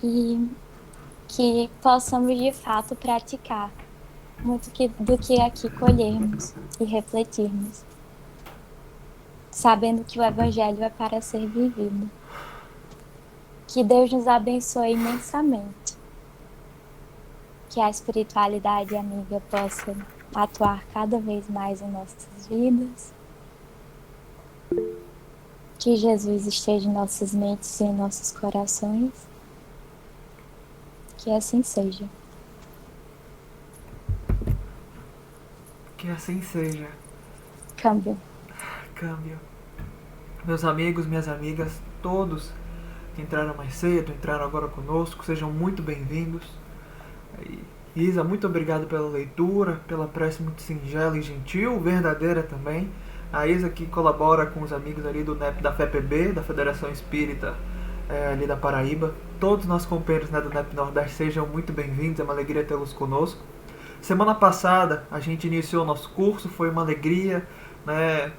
e que possamos de fato praticar do que aqui colhermos e refletirmos, sabendo que o Evangelho é para ser vivido. Que Deus nos abençoe imensamente, que a espiritualidade amiga possa atuar cada vez mais em nossas vidas, que Jesus esteja em nossas mentes e em nossos corações, que assim seja. Que assim seja. Câmbio. Câmbio. Meus amigos, minhas amigas, todos que entraram mais cedo, entraram agora conosco, sejam muito bem-vindos. Isa, muito obrigado pela leitura, pela prece muito singela e gentil, verdadeira também. A Isa que colabora com os amigos ali do NEP da FEPB, da Federação Espírita ali da Paraíba. Todos os nossos companheiros, né, do NEP Nordeste sejam muito bem-vindos, é uma alegria tê-los conosco. Semana passada a gente iniciou o nosso curso, foi uma alegria, né,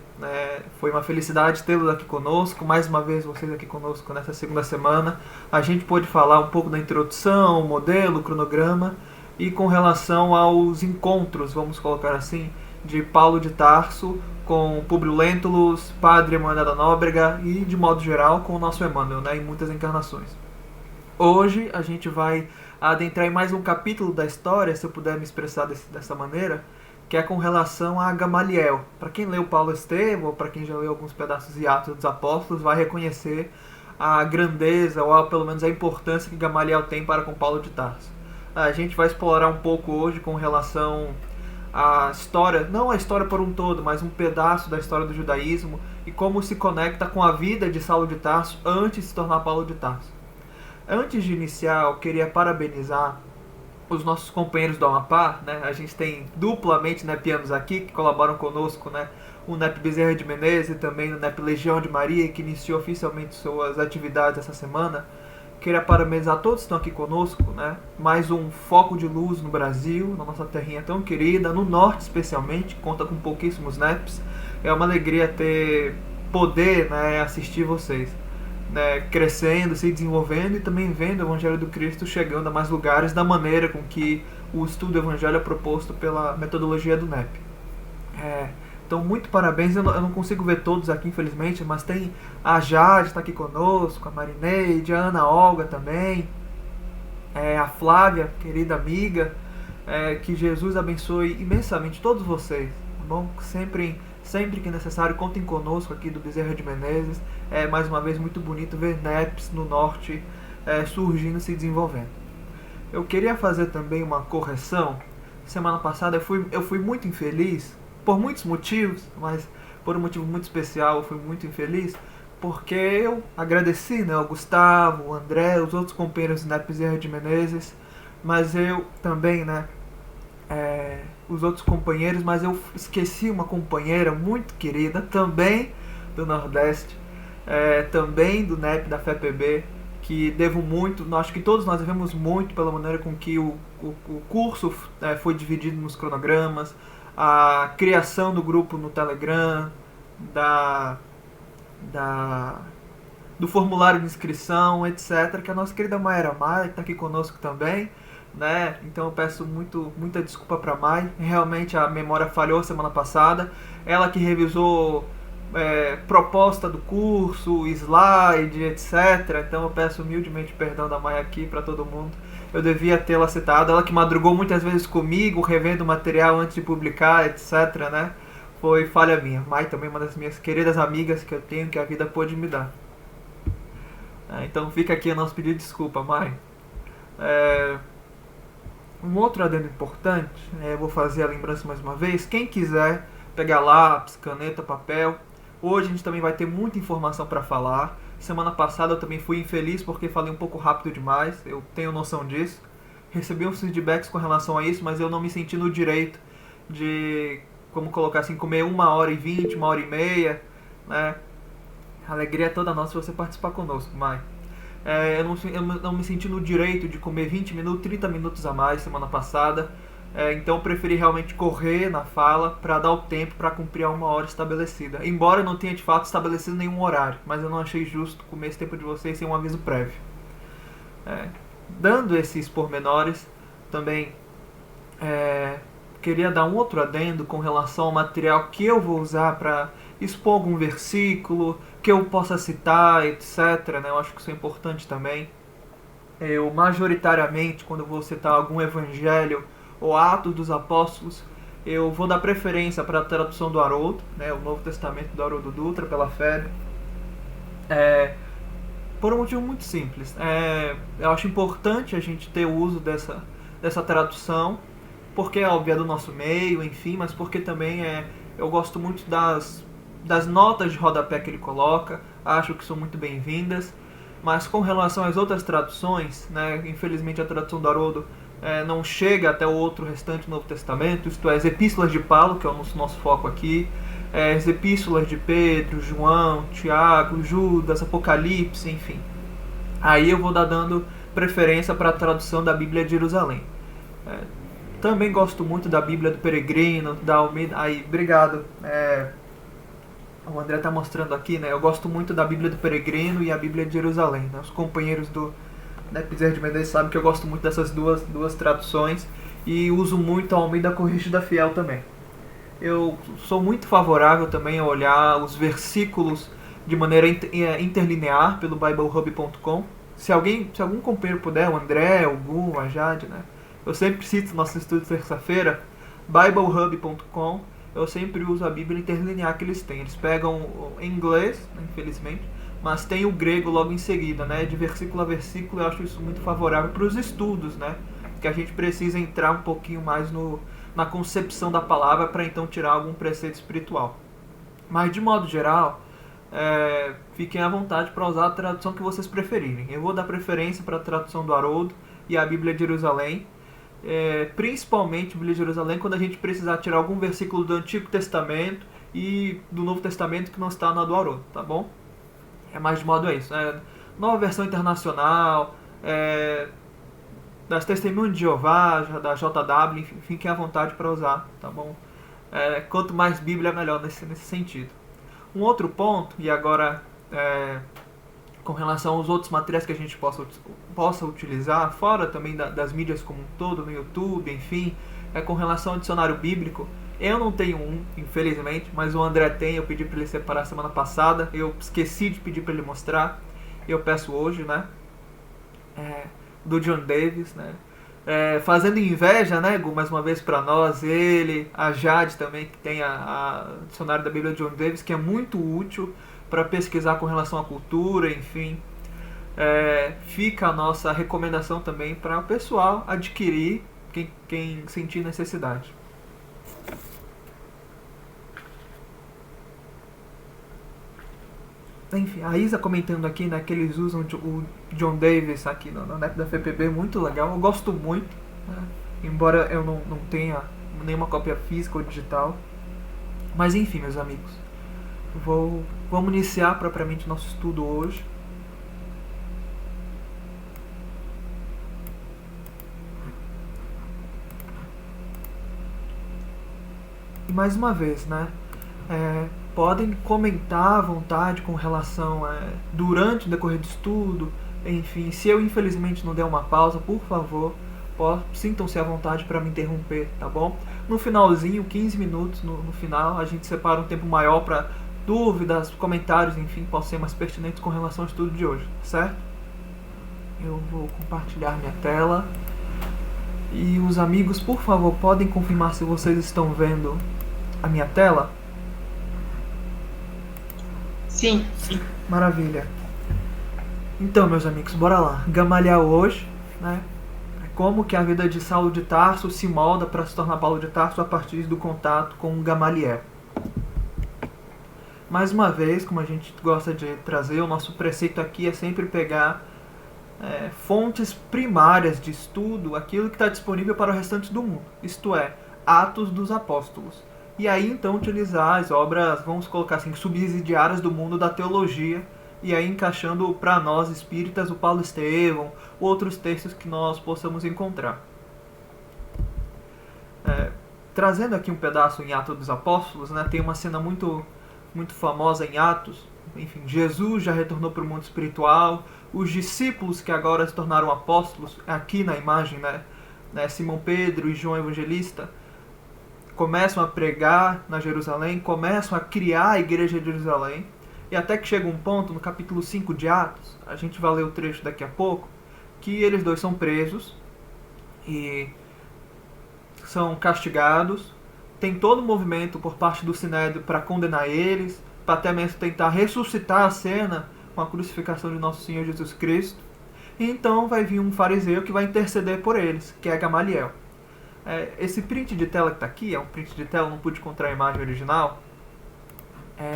foi uma felicidade tê-los aqui conosco, mais uma vez vocês aqui conosco nessa segunda semana. A gente pôde falar um pouco da introdução, o modelo, o cronograma e com relação aos encontros, vamos colocar assim, de Paulo de Tarso com Públio Lentulus, Padre Emanuel da Nóbrega e, de modo geral, com o nosso Emmanuel, né, em muitas encarnações. Hoje a gente vai adentrar em mais um capítulo da história, se eu puder me expressar dessa maneira, que é com relação a Gamaliel. Para quem leu Paulo Estevam, ou para quem já leu alguns pedaços de Atos dos Apóstolos, vai reconhecer a grandeza, ou pelo menos a importância que Gamaliel tem para com Paulo de Tarso. A gente vai explorar um pouco hoje com relação à história, não a história por um todo, mas um pedaço da história do judaísmo e como se conecta com a vida de Saulo de Tarso antes de se tornar Paulo de Tarso. Antes de iniciar, eu queria parabenizar os nossos companheiros do Amapá, né? A gente tem duplamente nepianos aqui que colaboram conosco, né? O NEP Bezerra de Menezes e também o NEP Legião de Maria, que iniciou oficialmente suas atividades essa semana. Queria parabenizar todos que estão aqui conosco, né? Mais um foco de luz no Brasil, na nossa terrinha tão querida, no norte especialmente, conta com pouquíssimos NEPs. É uma alegria poder, né, assistir vocês, né, crescendo, se desenvolvendo e também vendo o Evangelho do Cristo chegando a mais lugares da maneira com que o estudo do Evangelho é proposto pela metodologia do NEP. Então, muito parabéns. Eu não consigo ver todos aqui, infelizmente, mas tem a Jade, está aqui conosco, a Marineide, a Ana Olga também, a Flávia, querida amiga. Que Jesus abençoe imensamente todos vocês, tá bom? Sempre que necessário, contem conosco aqui do Bezerra de Menezes. É mais uma vez muito bonito ver NEPs no norte surgindo, se desenvolvendo. Eu queria fazer também uma correção. Semana passada eu fui muito infeliz, por muitos motivos, mas por um motivo muito especial eu fui muito infeliz, porque eu agradeci, né, ao Gustavo, o André, os outros companheiros do NEP Bezerra de Menezes, mas eu também, né, os outros companheiros, mas eu esqueci uma companheira muito querida, também do Nordeste, também do NEP da FEPB, que devo muito, acho que todos nós devemos muito pela maneira com que o curso foi dividido nos cronogramas, a criação do grupo no Telegram, da do formulário de inscrição, etc., que a nossa querida Mayra Mai está aqui conosco também, né? Então eu peço muita desculpa para a Mai, realmente a memória falhou semana passada, ela que revisou proposta do curso, slide, etc., então eu peço humildemente perdão da Mai aqui para todo mundo. Eu devia tê-la citado, ela que madrugou muitas vezes comigo, revendo o material antes de publicar, etc., né? Foi falha minha. Mai também é uma das minhas queridas amigas que eu tenho, que a vida pôde me dar. Então fica aqui o nosso pedido de desculpa, Mai. Um outro adendo importante, eu vou fazer a lembrança mais uma vez. Quem quiser pegar lápis, caneta, papel, hoje a gente também vai ter muita informação para falar. Semana passada eu também fui infeliz porque falei um pouco rápido demais, eu tenho noção disso. Recebi uns feedbacks com relação a isso, mas eu não me senti no direito de, como colocar assim, comer 1h20, 1h30, né? A alegria é toda nossa se você participar conosco, Mai. Eu não me senti no direito de comer 20 minutos, 30 minutos a mais semana passada. Então eu preferi realmente correr na fala para dar o tempo para cumprir a 1 hora estabelecida. Embora eu não tenha de fato estabelecido nenhum horário, mas eu não achei justo comer esse tempo de vocês sem um aviso prévio. dando esses pormenores, também queria dar um outro adendo com relação ao material que eu vou usar para expor algum versículo, que eu possa citar, etc. Né? Eu acho que isso é importante também. Eu, majoritariamente, quando eu vou citar algum evangelho ou Atos dos Apóstolos, eu vou dar preferência para a tradução do Haroldo, né? O Novo Testamento do Haroldo Dutra, pela fé. Por um motivo muito simples. Eu acho importante a gente ter o uso dessa tradução, porque é óbvio, é do nosso meio, enfim, mas porque também eu gosto muito das notas de rodapé que ele coloca, acho que são muito bem-vindas. Mas com relação às outras traduções, né, infelizmente a tradução do Haroldo não chega até o outro restante do Novo Testamento, isto é, as epístolas de Paulo, que é o nosso foco aqui, as epístolas de Pedro, João, Tiago, Judas, Apocalipse, enfim. Aí eu vou dando preferência para a tradução da Bíblia de Jerusalém. Também gosto muito da Bíblia do Peregrino, da Almeida. Aí, obrigado. O André está mostrando aqui, né? Eu gosto muito da Bíblia do Peregrino e a Bíblia de Jerusalém. Né? Os companheiros da Bezerra de Menezes sabem que eu gosto muito dessas duas traduções e uso muito a Almeida Corrigida Fiel também. Eu sou muito favorável também a olhar os versículos de maneira interlinear pelo BibleHub.com. Se algum companheiro puder, o André, o Gu, a Jade, né? Eu sempre cito no nosso estudo de terça-feira, BibleHub.com. Eu sempre uso a Bíblia interlinear que eles têm. Eles pegam em inglês, infelizmente, mas tem o grego logo em seguida, né? De versículo a versículo. Eu acho isso muito favorável para os estudos, né? Que a gente precisa entrar um pouquinho mais na concepção da palavra para então tirar algum preceito espiritual. Mas de modo geral, fiquem à vontade para usar a tradução que vocês preferirem. Eu vou dar preferência para a tradução do Haroldo e a Bíblia de Jerusalém, principalmente a Bíblia de Jerusalém, quando a gente precisar tirar algum versículo do Antigo Testamento e do Novo Testamento que não está na do Haroldo, tá bom? Mais de modo isso. Nova Versão Internacional, das Testemunhas de Jeová, da JW, enfim, fiquem à vontade para usar, tá bom? Quanto mais Bíblia, melhor nesse sentido. Um outro ponto, e agora com relação aos outros materiais que a gente possa utilizar, fora também das mídias como um todo, no YouTube, enfim, com relação ao dicionário bíblico, eu não tenho um, infelizmente, mas o André tem, eu pedi para ele separar semana passada, eu esqueci de pedir para ele mostrar, eu peço hoje, né? Do John Davis, né? Fazendo inveja, né, Gu, mais uma vez para nós, ele, a Jade também, que tem a dicionário da Bíblia de John Davis, que é muito útil para pesquisar com relação à cultura, enfim. Fica a nossa recomendação também para o pessoal adquirir, quem sentir necessidade. Enfim, a Isa comentando aqui, né, que eles usam o John Davis aqui na net da FPB, muito legal, eu gosto muito, né, embora eu não tenha nenhuma cópia física ou digital. Mas enfim, meus amigos, vamos iniciar propriamente nosso estudo hoje. E mais uma vez, né, podem comentar à vontade com relação durante o decorrer do estudo, enfim, se eu infelizmente não der uma pausa, por favor, sintam-se à vontade para me interromper, tá bom? No finalzinho, 15 minutos no final, a gente separa um tempo maior para dúvidas, comentários, enfim, possam ser mais pertinentes com relação ao estudo de hoje, certo? Eu vou compartilhar minha tela. E os amigos, por favor, podem confirmar se vocês estão vendo a minha tela? Sim. Maravilha. Então, meus amigos, bora lá. Gamaliel hoje, né? Como que a vida de Saulo de Tarso se molda para se tornar Paulo de Tarso a partir do contato com Gamaliel. Mais uma vez, como a gente gosta de trazer, o nosso preceito aqui é sempre pegar fontes primárias de estudo, aquilo que está disponível para o restante do mundo, isto é, Atos dos Apóstolos. E aí então utilizar as obras, vamos colocar assim, subsidiárias do mundo da teologia, e aí encaixando para nós espíritas o Paulo Estevão, outros textos que nós possamos encontrar. Trazendo aqui um pedaço em Atos dos Apóstolos, né, tem uma cena muito, muito famosa em Atos, enfim, Jesus já retornou para o mundo espiritual, os discípulos que agora se tornaram apóstolos, aqui na imagem, né, Simão Pedro e João Evangelista, começam a pregar na Jerusalém, começam a criar a igreja de Jerusalém, e até que chega um ponto, no capítulo 5 de Atos, a gente vai ler o trecho daqui a pouco, que eles dois são presos e são castigados. Tem todo um movimento por parte do Sinédrio para condenar eles, para até mesmo tentar ressuscitar a cena com a crucificação de nosso Senhor Jesus Cristo. E então vai vir um fariseu que vai interceder por eles, que é Gamaliel. Esse print de tela que está aqui, é um print de tela, não pude encontrar a imagem original,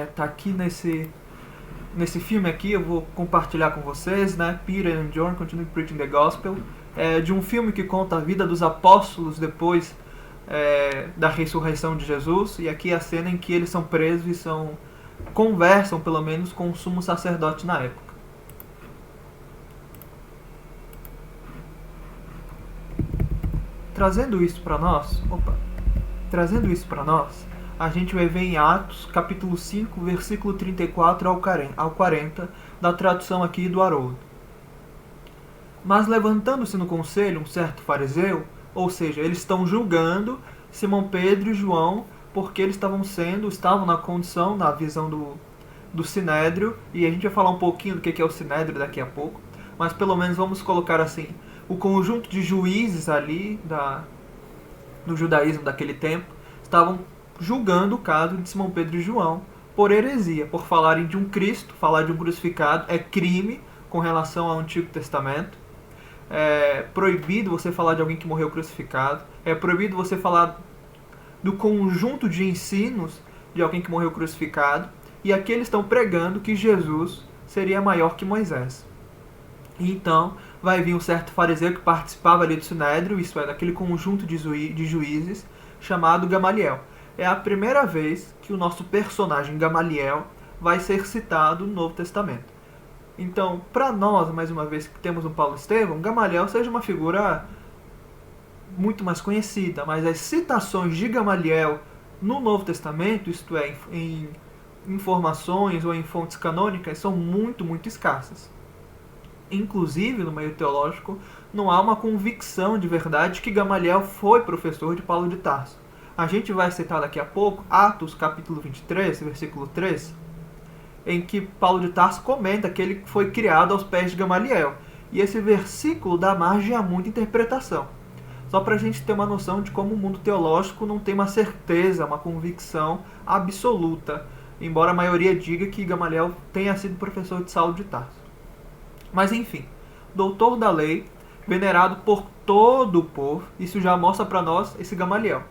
está aqui nesse filme aqui, eu vou compartilhar com vocês, né? Peter and John Continue Preaching the Gospel, de um filme que conta a vida dos apóstolos depois da ressurreição de Jesus, e aqui é a cena em que eles são presos e conversam, pelo menos, com o sumo sacerdote na época. Trazendo isso para nós, a gente vai ver em Atos, capítulo 5, versículo 34 ao 40, da tradução aqui do Haroldo. Mas levantando-se no conselho um certo fariseu, ou seja, eles estão julgando Simão Pedro e João, porque eles estavam na condição, na visão do Sinédrio, e a gente vai falar um pouquinho do que é o Sinédrio daqui a pouco, mas pelo menos vamos colocar assim, o conjunto de juízes ali do judaísmo daquele tempo estavam julgando o caso de Simão Pedro e João por heresia, por falarem de um Cristo, falar de um crucificado é crime com relação ao Antigo Testamento. É proibido você falar de alguém que morreu crucificado, é proibido você falar do conjunto de ensinos de alguém que morreu crucificado, e aqui eles estão pregando que Jesus seria maior que Moisés. E então vai vir um certo fariseu que participava ali do Sinédrio, isso é, daquele conjunto de juízes, chamado Gamaliel. É a primeira vez que o nosso personagem Gamaliel vai ser citado no Novo Testamento. Então, para nós, mais uma vez que temos um Paulo Estevão, Gamaliel seja uma figura muito mais conhecida, mas as citações de Gamaliel no Novo Testamento, isto é, em informações ou em fontes canônicas, são muito, muito escassas. Inclusive, no meio teológico, não há uma convicção de verdade que Gamaliel foi professor de Paulo de Tarso. A gente vai citar daqui a pouco Atos capítulo 23, versículo 3, em que Paulo de Tarso comenta que ele foi criado aos pés de Gamaliel. E esse versículo dá margem a muita interpretação. Só para a gente ter uma noção de como o mundo teológico não tem uma certeza, uma convicção absoluta, embora a maioria diga que Gamaliel tenha sido professor de Saulo de Tarso. Mas enfim, doutor da lei, venerado por todo o povo, isso já mostra para nós esse Gamaliel.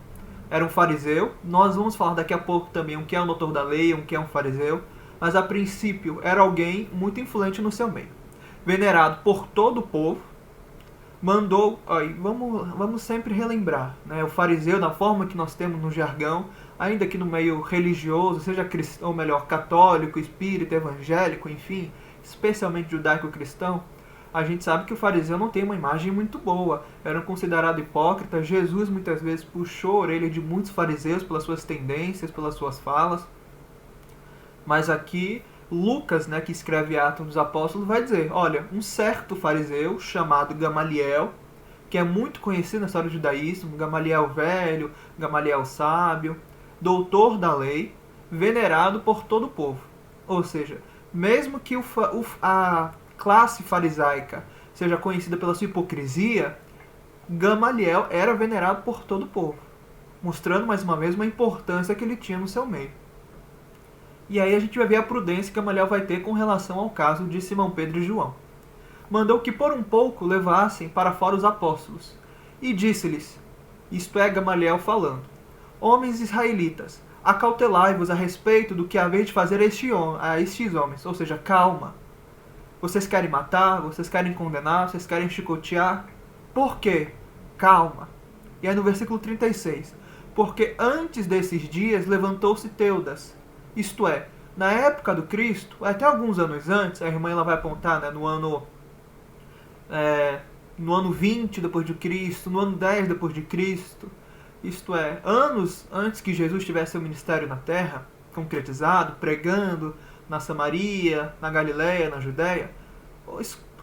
Era um fariseu, nós vamos falar daqui a pouco também um que é um doutor da lei, um que é um fariseu, mas a princípio era alguém muito influente no seu meio. Venerado por todo o povo, mandou, vamos sempre relembrar, né, o fariseu, na forma que nós temos no jargão, ainda que no meio religioso, seja cristão, ou melhor, católico, espírita, evangélico, enfim, especialmente judaico-cristão, a gente sabe que o fariseu não tem uma imagem muito boa, era considerado hipócrita. Jesus muitas vezes puxou a orelha de muitos fariseus pelas suas tendências, pelas suas falas. Mas aqui, Lucas, né, que escreve Atos dos Apóstolos, vai dizer, olha, um certo fariseu chamado Gamaliel, que é muito conhecido na história do judaísmo, Gamaliel velho, Gamaliel sábio, doutor da lei, venerado por todo o povo. Ou seja, mesmo que a classe farisaica seja conhecida pela sua hipocrisia, Gamaliel era venerado por todo o povo, mostrando mais uma vez uma importância que ele tinha no seu meio. E aí a gente vai ver a prudência que Gamaliel vai ter com relação ao caso de Simão Pedro e João. Mandou que por um pouco levassem para fora os apóstolos, e disse-lhes, isto é Gamaliel falando, homens israelitas, acautelai-vos a respeito do que haveis de fazer a estes homens, ou seja, calma. Vocês querem matar, vocês querem condenar, vocês querem chicotear. Por quê? Calma. E aí no versículo 36, porque antes desses dias levantou-se Teudas, isto é, na época do Cristo, até alguns anos antes, a irmã ela vai apontar, né, no ano 20 depois de Cristo, no ano 10 depois de Cristo, isto é, anos antes que Jesus tivesse seu ministério na terra, concretizado, pregando na Samaria, na Galileia, na Judéia,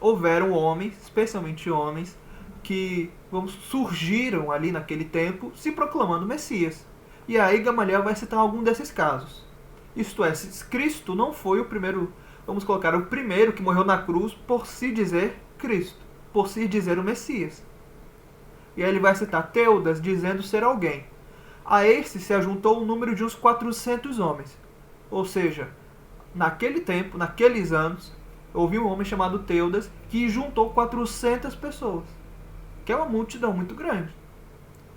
houveram homens, especialmente homens, que surgiram ali naquele tempo se proclamando Messias. E aí Gamaliel vai citar algum desses casos. Isto é, Cristo não foi o primeiro, vamos colocar, o primeiro que morreu na cruz por se dizer Cristo, por se dizer o Messias. E aí ele vai citar Teudas dizendo ser alguém. A esse se ajuntou o número de uns 400 homens. Ou seja, naquele tempo, naqueles anos, houve um homem chamado Teudas que juntou 400 pessoas, que é uma multidão muito grande.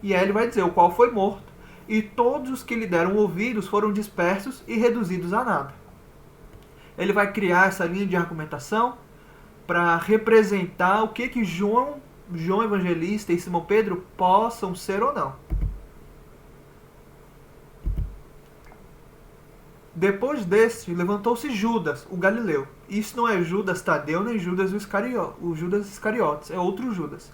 E aí ele vai dizer o qual foi morto, e todos os que lhe deram ouvidos foram dispersos e reduzidos a nada. Ele vai criar essa linha de argumentação para representar o que João Evangelista e Simão Pedro possam ser ou não. Depois deste, levantou-se Judas, o Galileu. Isso não é Judas Tadeu nem Judas o Judas Iscariotes, é outro Judas.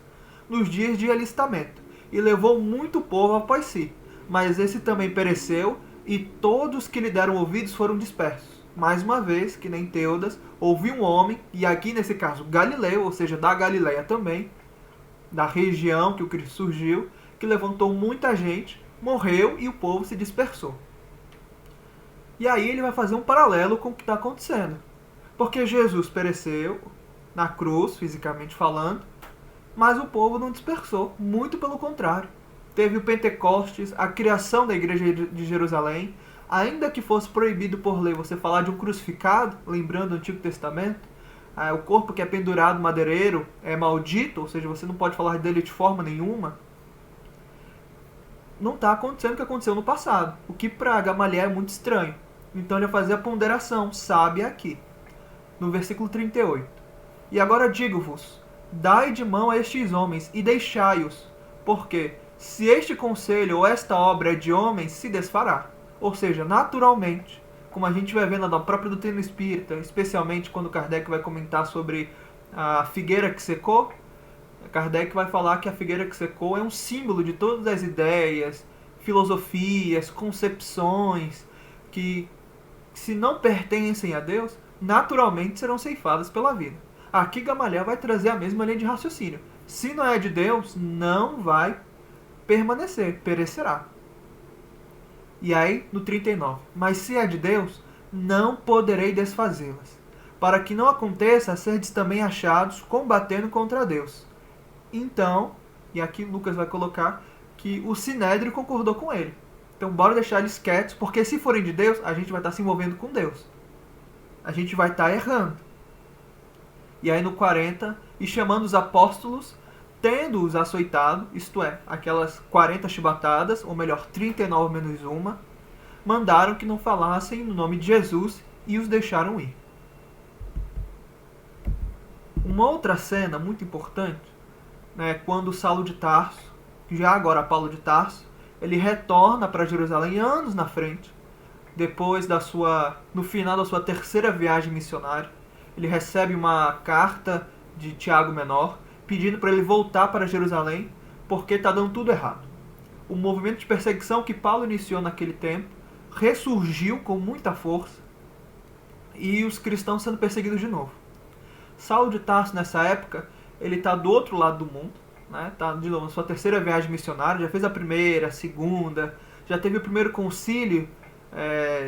Nos dias de alistamento, e levou muito povo após si. Mas esse também pereceu, e todos que lhe deram ouvidos foram dispersos. Mais uma vez, que nem Teudas, houve um homem, e aqui nesse caso Galileu, ou seja, da Galileia também, da região que o Cristo surgiu, que levantou muita gente, morreu e o povo se dispersou. E aí ele vai fazer um paralelo com o que está acontecendo. Porque Jesus pereceu na cruz, fisicamente falando, mas o povo não dispersou, muito pelo contrário. Teve o Pentecostes, a criação da igreja de Jerusalém, ainda que fosse proibido por lei você falar de um crucificado, lembrando o Antigo Testamento, o corpo que é pendurado no madeireiro é maldito, ou seja, você não pode falar dele de forma nenhuma. Não está acontecendo o que aconteceu no passado, o que para Gamaliel é muito estranho. Então ele vai fazer a ponderação, sabe aqui, no versículo 38. E agora digo-vos, dai de mão a estes homens e deixai-os, porque se este conselho ou esta obra é de homens, se desfará. Ou seja, naturalmente, como a gente vai vendo na própria doutrina espírita, especialmente quando Kardec vai comentar sobre a figueira que secou, Kardec vai falar que a figueira que secou é um símbolo de todas as ideias, filosofias, concepções, que se não pertencem a Deus, naturalmente serão ceifadas pela vida. Aqui Gamaliel vai trazer a mesma linha de raciocínio. Se não é de Deus, não vai permanecer, perecerá. E aí, no 39, mas se é de Deus, não poderei desfazê-las, para que não aconteça serdes também achados combatendo contra Deus. Então, e aqui Lucas vai colocar que o Sinédrio concordou com ele. Então, bora deixar eles quietos, porque se forem de Deus, a gente vai estar se envolvendo com Deus. A gente vai estar errando. E aí no 40, e chamando os apóstolos, tendo-os açoitado, isto é, aquelas 40 chibatadas, ou melhor, 39 menos uma, mandaram que não falassem no nome de Jesus e os deixaram ir. Uma outra cena muito importante, né, quando Saulo de Tarso, já agora Paulo de Tarso, ele retorna para Jerusalém anos na frente, depois no final da sua terceira viagem missionária. Ele recebe uma carta de Tiago Menor, pedindo para ele voltar para Jerusalém, porque está dando tudo errado. O movimento de perseguição que Paulo iniciou naquele tempo ressurgiu com muita força, e os cristãos sendo perseguidos de novo. Saulo de Tarso, nessa época, ele está do outro lado do mundo, está de novo na sua terceira viagem missionária, já fez a primeira, a segunda, já teve o primeiro concílio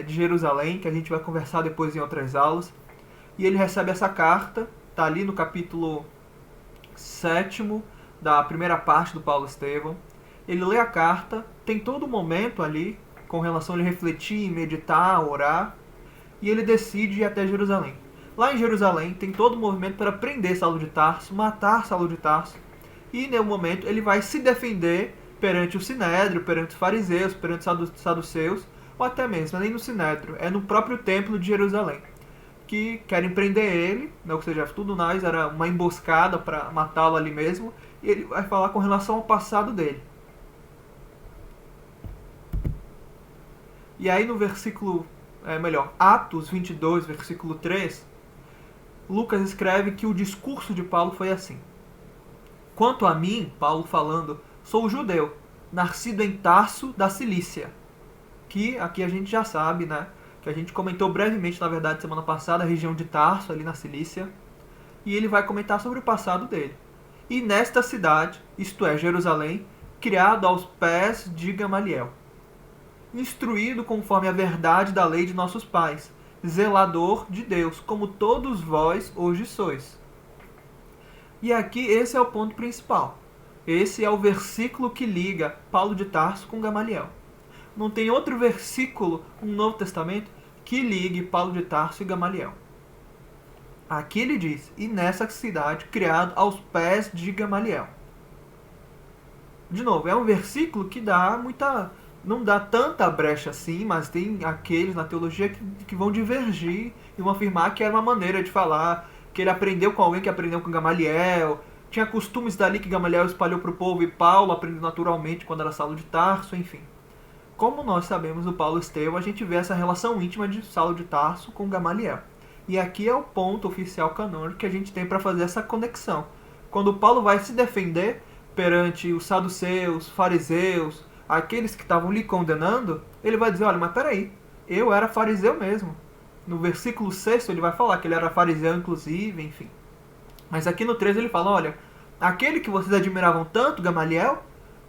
de Jerusalém, que a gente vai conversar depois em outras aulas, e ele recebe essa carta, está ali no capítulo 7º da primeira parte do Paulo Estevão. Ele lê a carta, tem todo o momento ali com relação a ele refletir, meditar, orar, e ele decide ir até Jerusalém. Lá em Jerusalém tem todo o movimento para prender Saulo de Tarso, matar Saulo de Tarso, e no momento ele vai se defender perante o Sinédrio, perante os fariseus, perante os saduceus, ou até mesmo nem no Sinédrio, é no próprio templo de Jerusalém, que querem prender ele, né, ou seja, tudo mais era uma emboscada para matá-lo ali mesmo, e ele vai falar com relação ao passado dele. E aí no versículo, Atos 22, versículo 3, Lucas escreve que o discurso de Paulo foi assim: quanto a mim, Paulo falando, sou judeu, nascido em Tarso da Cilícia, que aqui a gente já sabe, né, que a gente comentou brevemente, na verdade, semana passada, a região de Tarso, ali na Cilícia, e ele vai comentar sobre o passado dele. E nesta cidade, isto é, Jerusalém, criado aos pés de Gamaliel, instruído conforme a verdade da lei de nossos pais, zelador de Deus, como todos vós hoje sois. E aqui esse é o ponto principal. Esse é o versículo que liga Paulo de Tarso com Gamaliel. Não tem outro versículo no Novo Testamento que ligue Paulo de Tarso e Gamaliel. Aqui ele diz, e nessa cidade, criado aos pés de Gamaliel. De novo, é um versículo que dá muita... não dá tanta brecha assim, mas tem aqueles na teologia que vão divergir e vão afirmar que era uma maneira de falar, que ele aprendeu com alguém que aprendeu com Gamaliel, tinha costumes dali que Gamaliel espalhou para o povo e Paulo aprendeu naturalmente quando era Saulo de Tarso, enfim. Como nós sabemos do Paulo Estevão, a gente vê essa relação íntima de Saulo de Tarso com Gamaliel. E aqui é o ponto oficial canônico que a gente tem para fazer essa conexão. Quando Paulo vai se defender perante os saduceus, fariseus, aqueles que estavam lhe condenando, ele vai dizer, olha, mas peraí, eu era fariseu mesmo. No versículo 6 ele vai falar que ele era fariseu inclusive, enfim. Mas aqui no 13 ele fala, olha, aquele que vocês admiravam tanto, Gamaliel,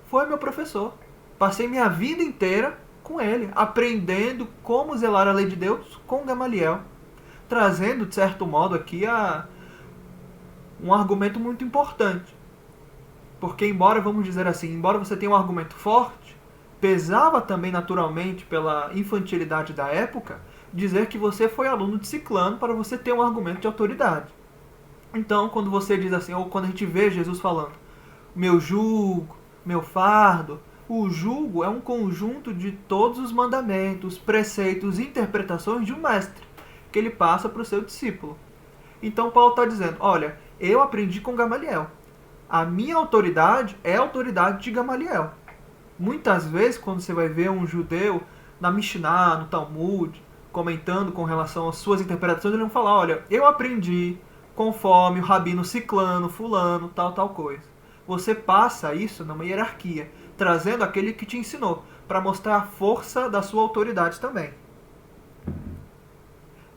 foi meu professor. Passei minha vida inteira com ele, aprendendo como zelar a lei de Deus com Gamaliel. Trazendo, de certo modo, aqui um argumento muito importante. Porque embora, vamos dizer assim, embora você tenha um argumento forte, pesava também naturalmente pela infantilidade da época dizer que você foi aluno de ciclano para você ter um argumento de autoridade. Então, quando você diz assim, ou quando a gente vê Jesus falando, meu jugo, meu fardo, o jugo é um conjunto de todos os mandamentos, preceitos e interpretações de um mestre, que ele passa para o seu discípulo. Então Paulo está dizendo, olha, eu aprendi com Gamaliel. A minha autoridade é a autoridade de Gamaliel. Muitas vezes, quando você vai ver um judeu na Mishnah, no Talmud, comentando com relação às suas interpretações, ele vai falar, olha, eu aprendi conforme o rabino ciclano, fulano, tal coisa. Você passa isso numa hierarquia, trazendo aquele que te ensinou, para mostrar a força da sua autoridade também.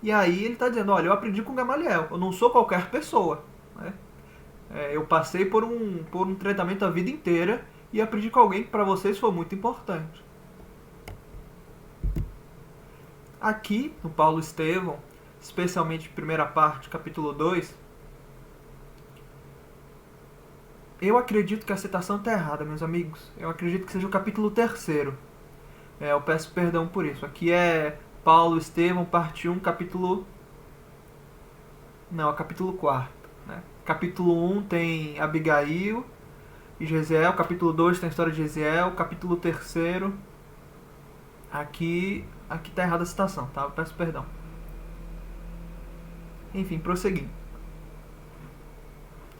E aí ele está dizendo, olha, eu aprendi com Gamaliel, eu não sou qualquer pessoa. Né? Eu passei por um tratamento a vida inteira e aprendi com alguém que para vocês foi muito importante. Aqui, no Paulo Estevão, especialmente primeira parte, capítulo 2, eu acredito que a citação está errada, meus amigos. Eu acredito que seja o capítulo 3º. Eu peço perdão por isso. Aqui é Paulo Estevão, parte 1, capítulo... Não, é capítulo 4. Né? Capítulo 1 tem Abigail e Jezeel. Capítulo 2 tem a história de Jezeel. Capítulo 3º... Aqui tá errada a citação, tá? Eu peço perdão. Enfim, prosseguindo.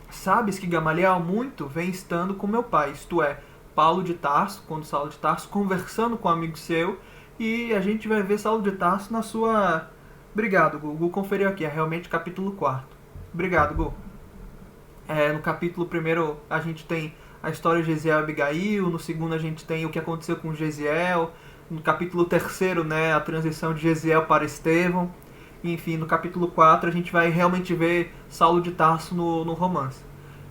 Sabes que Gamaliel muito vem estando com meu pai, isto é, Paulo de Tarso, quando Saulo de Tarso, conversando com um amigo seu, e a gente vai ver Saulo de Tarso na sua... Obrigado, Gu. Gu conferiu aqui, é realmente capítulo 4. Obrigado, Gu. No capítulo 1 a gente tem a história de Jezeel e Abigail, no segundo a gente tem o que aconteceu com Jezeel, no capítulo 3º, né, a transição de Jezeel para Estevão. Enfim, no capítulo 4 a gente vai realmente ver Saulo de Tarso no romance.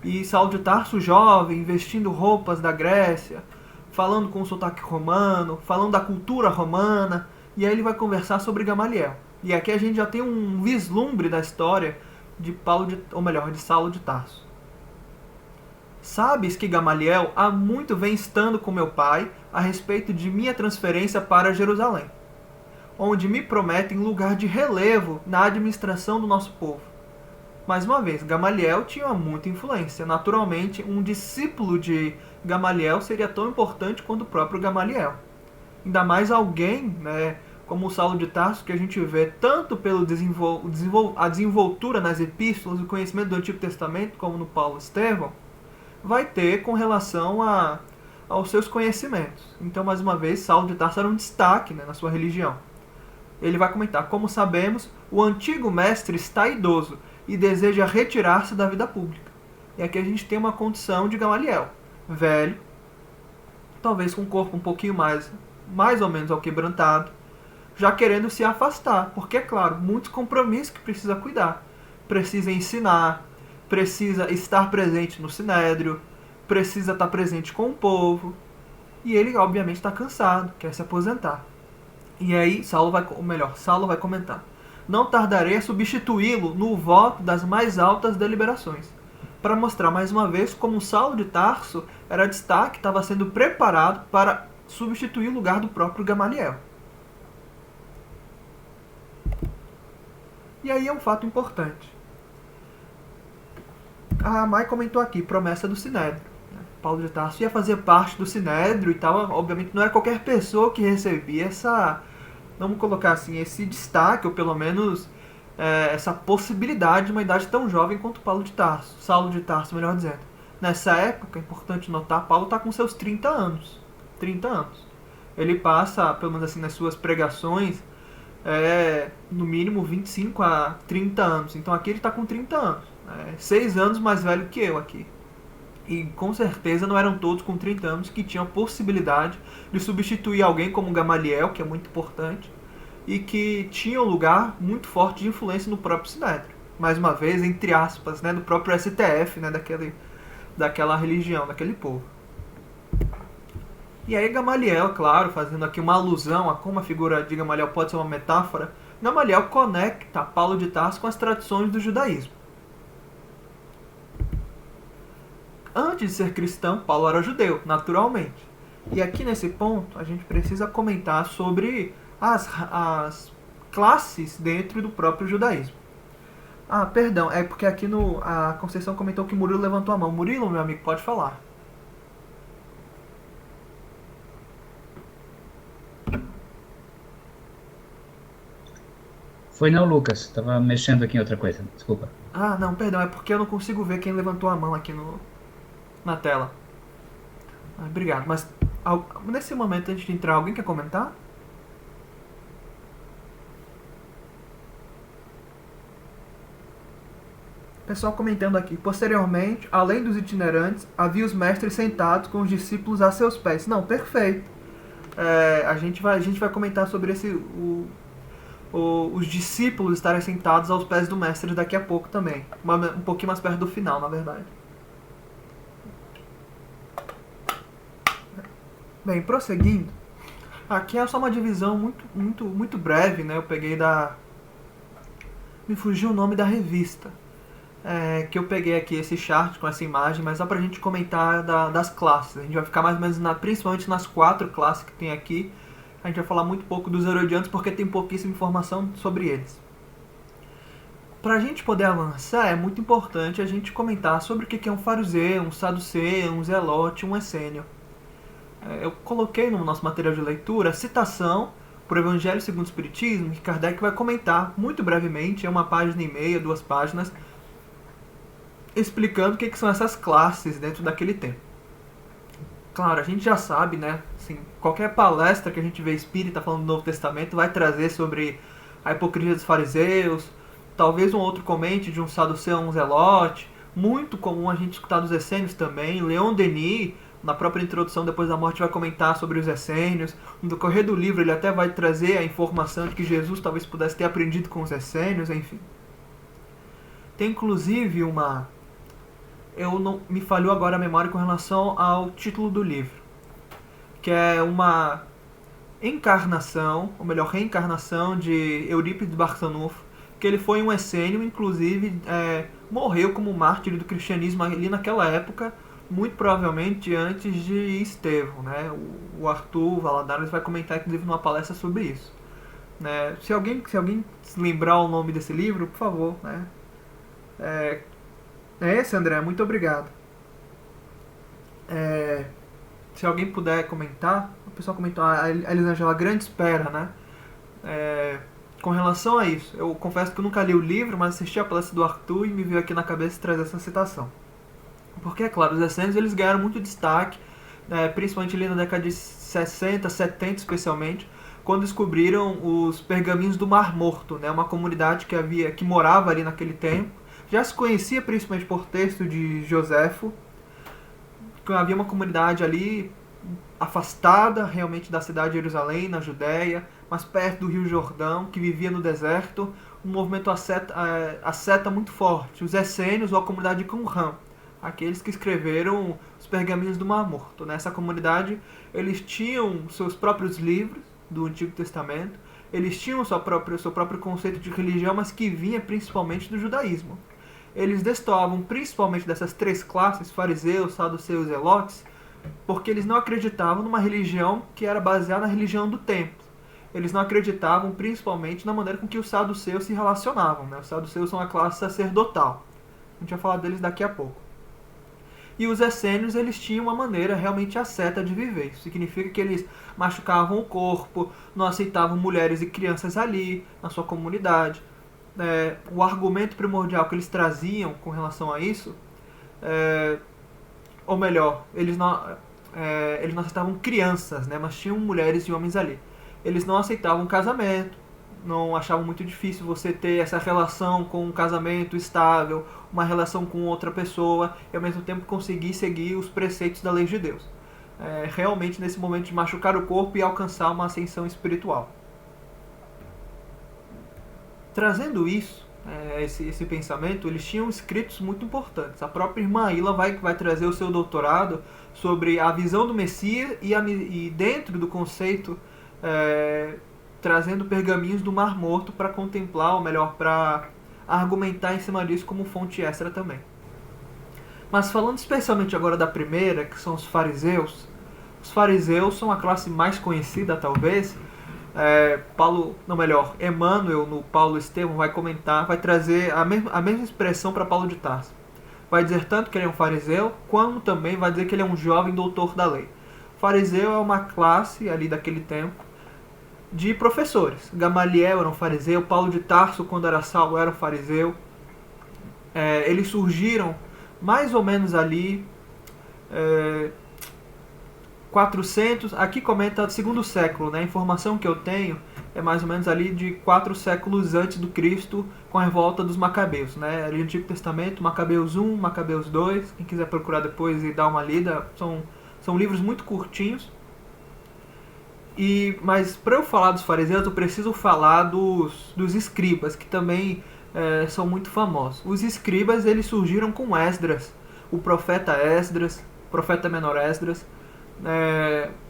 E Saulo de Tarso jovem, vestindo roupas da Grécia, falando com o sotaque romano, falando da cultura romana, e aí ele vai conversar sobre Gamaliel. E aqui a gente já tem um vislumbre da história de Saulo de Tarso. Sabes que Gamaliel há muito vem estando com meu pai a respeito de minha transferência para Jerusalém, onde me prometem lugar de relevo na administração do nosso povo. Mais uma vez, Gamaliel tinha muita influência. Naturalmente, um discípulo de Gamaliel seria tão importante quanto o próprio Gamaliel. Ainda mais alguém, né, como o Saulo de Tarso, que a gente vê tanto pela a desenvoltura nas epístolas e o conhecimento do Antigo Testamento, como no Paulo Estevão, vai ter com relação aos seus conhecimentos. Então, mais uma vez, Saulo de Tarso era um destaque, né, na sua religião. Ele vai comentar, como sabemos, o antigo mestre está idoso e deseja retirar-se da vida pública. E aqui a gente tem uma condição de Gamaliel, velho, talvez com o corpo um pouquinho mais ou menos alquebrantado, já querendo se afastar, porque, é claro, muitos compromissos que precisa cuidar. Precisa ensinar, precisa estar presente no sinédrio, precisa estar presente com o povo, e ele, obviamente, está cansado, quer se aposentar. E aí, Saulo vai comentar: não tardarei a substituí-lo no voto das mais altas deliberações, para mostrar mais uma vez como Saulo de Tarso era destaque, estava sendo preparado para substituir o lugar do próprio Gamaliel. E aí é um fato importante. A Mai comentou aqui, promessa do Sinédrio. Paulo de Tarso ia fazer parte do Sinédrio e tal. Obviamente não era qualquer pessoa que recebia essa, vamos colocar assim, esse destaque, ou pelo menos essa possibilidade de uma idade tão jovem quanto Paulo de Tarso. Saulo de Tarso, melhor dizendo. Nessa época, é importante notar, Paulo está com seus 30 anos. 30 anos. Ele passa, pelo menos assim, nas suas pregações, no mínimo 25 a 30 anos. Então aqui ele está com 30 anos. 6 anos mais velho que eu aqui. E com certeza não eram todos com 30 anos que tinham a possibilidade de substituir alguém como Gamaliel, que é muito importante, e que tinha um lugar muito forte de influência no próprio Sinédrio. Mais uma vez, entre aspas, do próprio STF, daquela religião, daquele povo. E aí Gamaliel, claro, fazendo aqui uma alusão a como a figura de Gamaliel pode ser uma metáfora, Gamaliel conecta Paulo de Tarso com as tradições do judaísmo. Antes de ser cristão, Paulo era judeu, naturalmente. E aqui nesse ponto, a gente precisa comentar sobre as classes dentro do próprio judaísmo. Ah, perdão, é porque aqui a Conceição comentou que Murilo levantou a mão. Murilo, meu amigo, pode falar. Foi não, Lucas. Estava mexendo aqui em outra coisa. Desculpa. Ah, não, perdão, é porque eu não consigo ver quem levantou a mão aqui na tela. Obrigado, mas nesse momento, antes de entrar, alguém quer comentar? Pessoal comentando aqui. Posteriormente, além dos itinerantes, havia os mestres sentados com os discípulos a seus pés. Não, perfeito. A gente vai comentar sobre os discípulos estarem sentados aos pés do mestre daqui a pouco também. Um pouquinho mais perto do final, na verdade. Bem, prosseguindo, aqui é só uma divisão muito breve, né? Eu peguei me fugiu o nome da revista, que eu peguei aqui esse chart com essa imagem, mas só pra gente comentar das classes. A gente vai ficar mais ou menos, principalmente nas 4 classes que tem aqui. A gente vai falar muito pouco dos herodianos porque tem pouquíssima informação sobre eles. Para a gente poder avançar, é muito importante a gente comentar sobre o que é um fariseu, um saduceu, um zelote, um essênio. Eu coloquei no nosso material de leitura a citação por Evangelho segundo o Espiritismo, que Kardec vai comentar muito brevemente, é 1,5 página, 2 páginas, explicando o que são essas classes dentro daquele tempo. Claro, a gente já sabe, né? Assim, qualquer palestra que a gente vê espírita falando do Novo Testamento vai trazer sobre a hipocrisia dos fariseus, talvez um outro comente de um saduceu, um zelote. Muito comum a gente escutar dos essênios também. Leon Denis, na própria introdução, depois da morte, vai comentar sobre os essênios. No decorrer do livro, ele até vai trazer a informação de que Jesus talvez pudesse ter aprendido com os essênios, enfim. Tem inclusive me falhou agora a memória com relação ao título do livro, que é uma encarnação, ou melhor, reencarnação de Eurípides Barçanufo, que ele foi um essênio, inclusive morreu como mártir do cristianismo ali naquela época, muito provavelmente antes de Estevão, né? O Arthur Valadares vai comentar inclusive numa palestra sobre isso, né? Se alguém se lembrar o nome desse livro, por favor, né? É esse, André, muito obrigado. Se alguém puder comentar, o pessoal comentou, a Elisângela, grande espera, né? Com relação a isso, eu confesso que eu nunca li o livro, mas assisti a palestra do Arthur e me veio aqui na cabeça trazer essa citação. Porque, é claro, os essênios eles ganharam muito destaque, principalmente ali na década de 60, 70 especialmente, quando descobriram os pergaminhos do Mar Morto, né? Uma comunidade que morava ali naquele tempo. Já se conhecia principalmente por texto de Joséfo, que havia uma comunidade ali afastada realmente da cidade de Jerusalém, na Judéia, mais perto do Rio Jordão, que vivia no deserto, um movimento asceta muito forte, os essênios ou a comunidade de Qumran, aqueles que escreveram os pergaminhos do Mar Morto. Nessa comunidade, eles tinham seus próprios livros do Antigo Testamento, eles tinham seu próprio conceito de religião, mas que vinha principalmente do judaísmo. Eles destoavam principalmente dessas três classes, fariseus, saduceus e zelotes, porque eles não acreditavam numa religião que era baseada na religião do templo. Eles não acreditavam principalmente na maneira com que os saduceus se relacionavam. Né? Os saduceus são a classe sacerdotal. A gente vai falar deles daqui a pouco. E os essênios, eles tinham uma maneira realmente asceta de viver. Isso significa que eles machucavam o corpo, não aceitavam mulheres e crianças ali, na sua comunidade. O argumento primordial que eles traziam com relação a isso, ou melhor, eles não aceitavam crianças, né, mas tinham mulheres e homens ali. Eles não aceitavam casamento, não achavam muito difícil você ter essa relação com um casamento estável, uma relação com outra pessoa, e ao mesmo tempo conseguir seguir os preceitos da lei de Deus. Realmente nesse momento de machucar o corpo e alcançar uma ascensão espiritual. Trazendo isso, esse pensamento, eles tinham escritos muito importantes. A própria irmã Ilha vai trazer o seu doutorado sobre a visão do Messias e dentro do conceito, trazendo pergaminhos do Mar Morto para contemplar, ou melhor, para argumentar em cima disso como fonte extra também. Mas falando especialmente agora da primeira, que são os fariseus são a classe mais conhecida, talvez. Emmanuel, no Paulo Estevão, vai comentar, vai trazer a mesma expressão para Paulo de Tarso. Vai dizer tanto que ele é um fariseu, como também vai dizer que ele é um jovem doutor da lei. Fariseu é uma classe ali daquele tempo de professores. Gamaliel era um fariseu, Paulo de Tarso, quando era Saulo, era um fariseu. Eles surgiram mais ou menos ali 400, aqui comenta segundo século, né? A informação que eu tenho é mais ou menos ali de 4 séculos antes do Cristo, com a revolta dos Macabeus, né? Ali no Antigo Testamento, Macabeus 1, Macabeus 2, quem quiser procurar depois e dar uma lida, são livros muito curtinhos. Mas para eu falar dos fariseus, eu preciso falar dos escribas, que também são muito famosos. Os escribas, eles surgiram com Esdras, o profeta menor Esdras,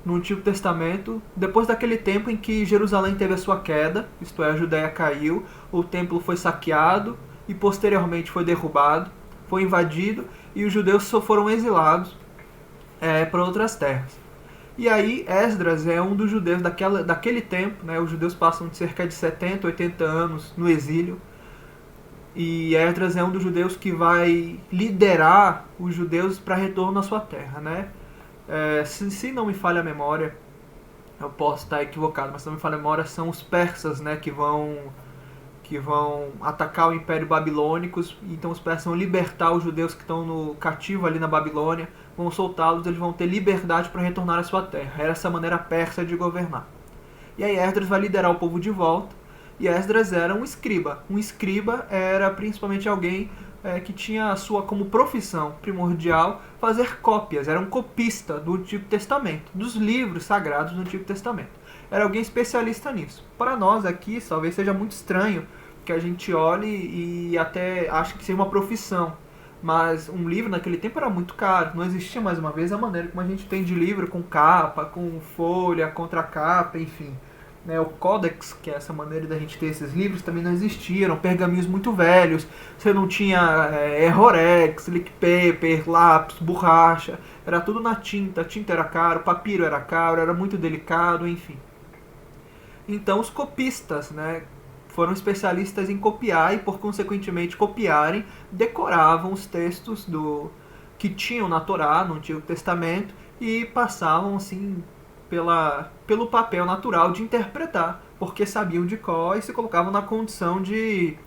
no Antigo Testamento, depois daquele tempo em que Jerusalém teve a sua queda, isto é, a Judéia caiu, o templo foi saqueado e posteriormente foi derrubado, foi invadido e os judeus só foram exilados para outras terras. E aí Esdras é um dos judeus daquele tempo, né? Os judeus passam de cerca de 70, 80 anos no exílio, e Esdras é um dos judeus que vai liderar os judeus para retorno à sua terra, né? Se não me falha a memória, eu posso estar equivocado, mas se não me falha a memória, são os persas, né, que vão atacar o Império Babilônico. Então os persas vão libertar os judeus que estão no cativo ali na Babilônia, vão soltá-los, eles vão ter liberdade para retornar à sua terra. Era essa maneira persa de governar. E aí Esdras vai liderar o povo de volta, e Esdras era um escriba. Um escriba era principalmente alguém que tinha a sua como profissão primordial fazer cópias, era um copista do Antigo Testamento, dos livros sagrados do Antigo Testamento. Era alguém especialista nisso. Para nós aqui, talvez seja muito estranho que a gente olhe e até ache que seja uma profissão, mas um livro naquele tempo era muito caro, não existia, mais uma vez, a maneira como a gente tem de livro com capa, com folha, contracapa, enfim. O Codex, que é essa maneira da gente ter esses livros, também não existia, eram pergaminhos muito velhos, você não tinha Rorex, lick paper, lápis, borracha, era tudo na tinta, a tinta era caro, papiro era caro, era muito delicado, enfim. Então os copistas, né, foram especialistas em copiar e, por consequentemente copiarem, decoravam os textos que tinham na Torá, no Antigo Testamento, e passavam assim pelo papel natural de interpretar, porque sabiam de cor e se colocavam na condição de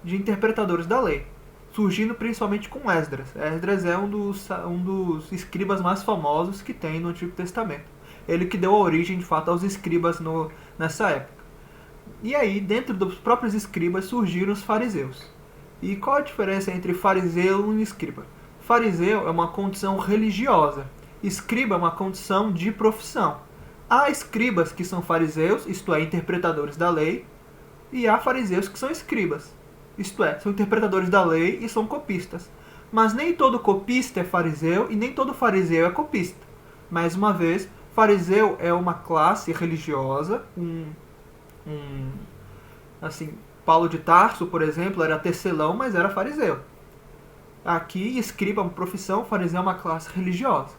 interpretadores da lei, surgindo principalmente com Esdras. Esdras é um dos escribas mais famosos que tem no Antigo Testamento. Ele que deu a origem, de fato, aos escribas nessa época. E aí, dentro dos próprios escribas, surgiram os fariseus. E qual a diferença entre fariseu e escriba? Fariseu é uma condição religiosa. Escriba é uma condição de profissão. Há escribas que são fariseus, isto é, interpretadores da lei, e há fariseus que são escribas, isto é, são interpretadores da lei e são copistas. Mas nem todo copista é fariseu e nem todo fariseu é copista. Mais uma vez, fariseu é uma classe religiosa, assim, Paulo de Tarso, por exemplo, era tecelão, mas era fariseu. Aqui, escriba é uma profissão, fariseu é uma classe religiosa,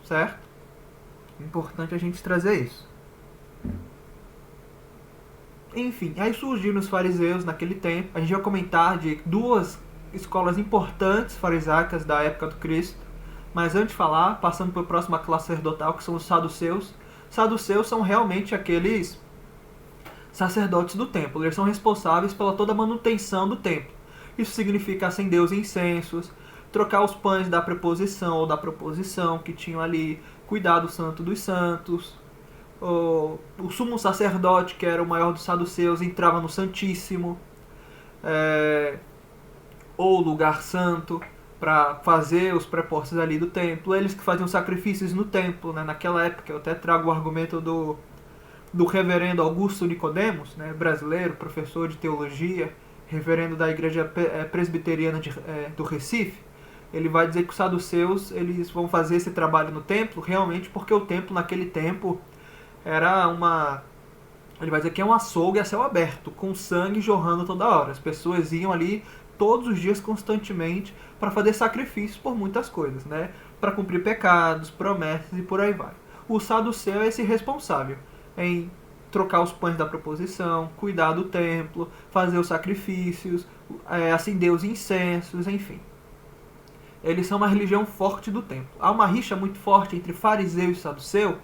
certo? Importante a gente trazer isso. Enfim, aí surgiram os fariseus naquele tempo. A gente vai comentar de duas escolas importantes farisaicas da época do Cristo. Mas antes de falar, passando para a próxima classe sacerdotal, que são os saduceus. Saduceus são realmente aqueles sacerdotes do templo. Eles são responsáveis pela toda a manutenção do templo. Isso significa acender os incensos, trocar os pães da preposição ou da proposição que tinham ali, cuidar do santo dos santos. O sumo sacerdote, que era o maior dos saduceus, entrava no Santíssimo, ou lugar santo, para fazer os prepostos ali do templo. Eles que faziam sacrifícios no templo, né? Naquela época. Eu até trago o argumento do reverendo Augusto Nicodemos, né? Brasileiro, professor de teologia, reverendo da igreja presbiteriana do Recife. Ele vai dizer que os saduceus eles vão fazer esse trabalho no templo realmente porque o templo naquele tempo era ele vai dizer que é um açougue a céu aberto, com sangue jorrando toda hora. As pessoas iam ali todos os dias constantemente para fazer sacrifícios por muitas coisas, né? Para cumprir pecados, promessas e por aí vai. O saduceu é esse responsável em trocar os pães da proposição, cuidar do templo, fazer os sacrifícios, acender os incensos, enfim. Eles são uma religião forte do templo. Há uma rixa muito forte entre fariseu e saduceu,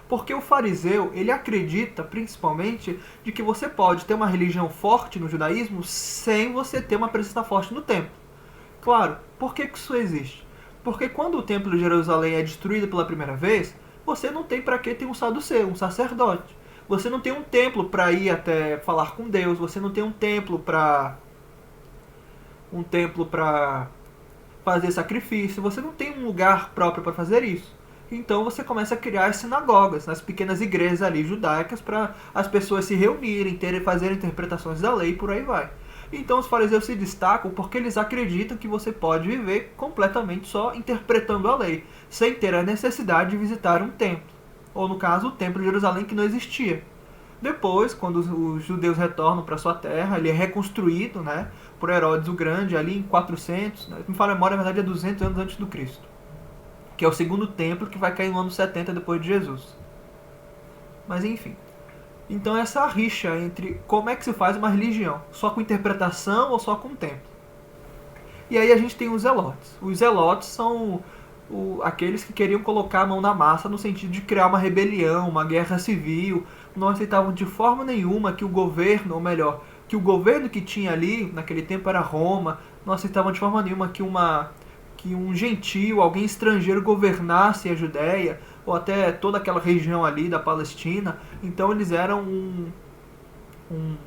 porque o fariseu, ele acredita, principalmente, de que você pode ter uma religião forte no judaísmo sem você ter uma presença forte no templo. Claro, por que isso existe? Porque quando o templo de Jerusalém é destruído pela primeira vez, você não tem para que ter um saduceu, um sacerdote. Você não tem um templo para ir até falar com Deus, você não tem um templo para fazer sacrifício, você não tem um lugar próprio para fazer isso. Então você começa a criar as sinagogas, as pequenas igrejas ali judaicas para as pessoas se reunirem, fazerem interpretações da lei e por aí vai. Então os fariseus se destacam porque eles acreditam que você pode viver completamente só interpretando a lei, sem ter a necessidade de visitar um templo. Ou no caso, o templo de Jerusalém que não existia. Depois, quando os judeus retornam para sua terra, ele é reconstruído, né, por Herodes o Grande ali em 400, né, me fala a memória, na verdade é 200 anos antes do Cristo. Que é o segundo templo que vai cair no ano 70 depois de Jesus. Mas enfim. Então essa rixa entre como é que se faz uma religião, só com interpretação ou só com templo. E aí a gente tem os zelotes. Os zelotes são aqueles que queriam colocar a mão na massa no sentido de criar uma rebelião, uma guerra civil. Não aceitavam de forma nenhuma que o governo, ou melhor, que o governo que tinha ali naquele tempo era Roma. Não aceitavam de forma nenhuma que um gentil, alguém estrangeiro governasse a Judéia, ou até toda aquela região ali da Palestina. Então eles eram um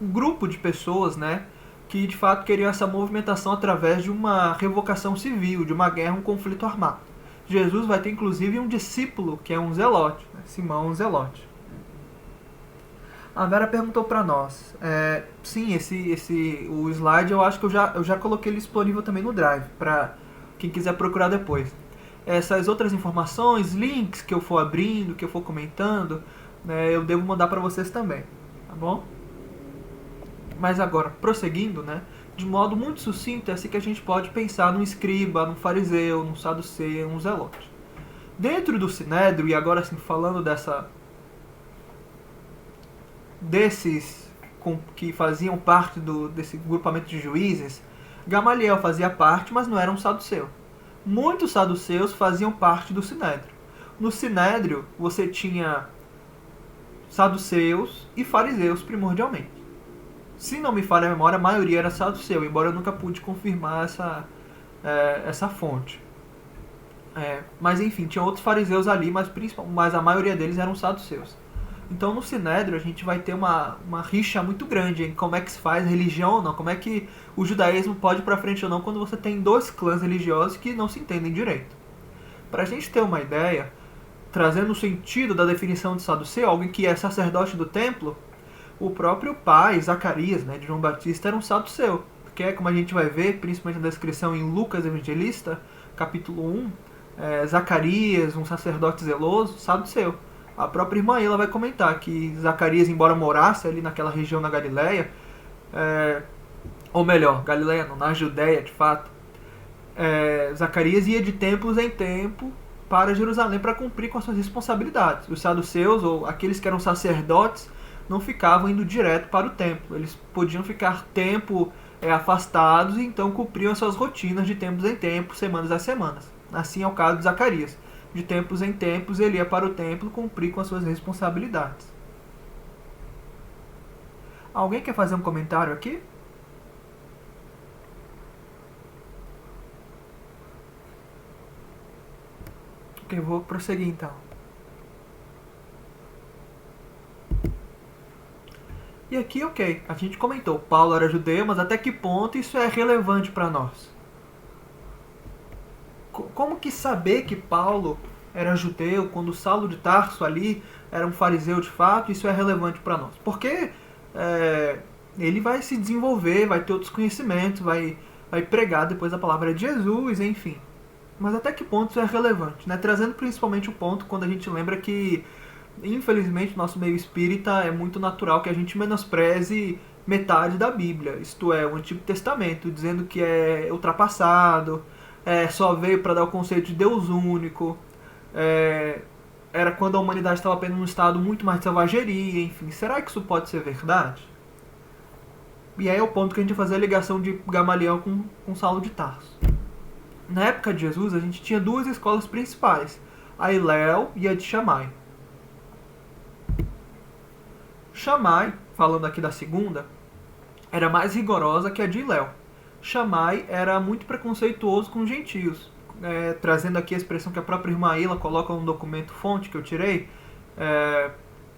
grupo de pessoas, né, que de fato queriam essa movimentação através de uma revocação civil, de uma guerra, um conflito armado. Jesus vai ter inclusive um discípulo que é um zelote, né, Simão um zelote. A Vera perguntou para nós. Sim, o slide eu acho que eu já coloquei ele disponível também no Drive, para quem quiser procurar depois. Essas outras informações, links que eu for abrindo, que eu for comentando, né, eu devo mandar para vocês também, tá bom? Mas agora, prosseguindo, né, de modo muito sucinto, é assim que a gente pode pensar num escriba, num fariseu, num saduceu, num zelote. Dentro do Sinédrio, e agora assim, falando desses que faziam parte desse grupamento de juízes, Gamaliel fazia parte, mas não era um saduceu. Muitos saduceus faziam parte do Sinédrio. No Sinédrio, você tinha saduceus e fariseus primordialmente. Se não me falha a memória, a maioria era saduceu, embora eu nunca pude confirmar essa fonte. Mas enfim, tinha outros fariseus ali, mas a maioria deles eram saduceus. Então no Sinédrio a gente vai ter uma rixa muito grande em como é que se faz religião ou não, como é que o judaísmo pode ir para frente ou não quando você tem dois clãs religiosos que não se entendem direito. Para a gente ter uma ideia, trazendo o sentido da definição de saduceu, alguém que é sacerdote do templo, o próprio pai, Zacarias, né, de João Batista, era um saduceu. Que é como a gente vai ver, principalmente na descrição em Lucas Evangelista, capítulo 1, Zacarias, um sacerdote zeloso, saduceu. A própria irmã ela vai comentar que Zacarias, embora morasse ali naquela região na Galileia, ou melhor, Galileia não, na Judéia de fato, Zacarias ia de templos em templo para Jerusalém para cumprir com as suas responsabilidades. Os saduceus, ou aqueles que eram sacerdotes, não ficavam indo direto para o templo. Eles podiam ficar tempo afastados e então cumpriam as suas rotinas de tempos em tempos, semanas a semanas. Assim é o caso de Zacarias. De tempos em tempos ele ia para o templo cumprir com as suas responsabilidades. Alguém quer fazer um comentário aqui? Ok, vou prosseguir então. E aqui, ok, a gente comentou, Paulo era judeu, mas até que ponto isso é relevante para nós? Como que saber que Paulo era judeu, quando Saulo de Tarso ali era um fariseu de fato, isso é relevante para nós? Porque ele vai se desenvolver, vai ter outros conhecimentos, vai pregar depois a palavra de Jesus, enfim. Mas até que ponto isso é relevante? Né? Trazendo principalmente o ponto quando a gente lembra que, infelizmente, no nosso meio espírita é muito natural que a gente menospreze metade da Bíblia, isto é, o Antigo Testamento, dizendo que é ultrapassado, só veio para dar o conceito de Deus único, era quando a humanidade estava apenas num estado muito mais de selvageria, enfim. Será que isso pode ser verdade? E aí é o ponto que a gente vai fazer a ligação de Gamaliel com Saulo de Tarso. Na época de Jesus, a gente tinha duas escolas principais, a Hillel e a de Shammai. Shammai, falando aqui da segunda, era mais rigorosa que a de Hillel. Shammai era muito preconceituoso com os gentios. Trazendo aqui a expressão que a própria irmã Ila coloca no documento fonte que eu tirei,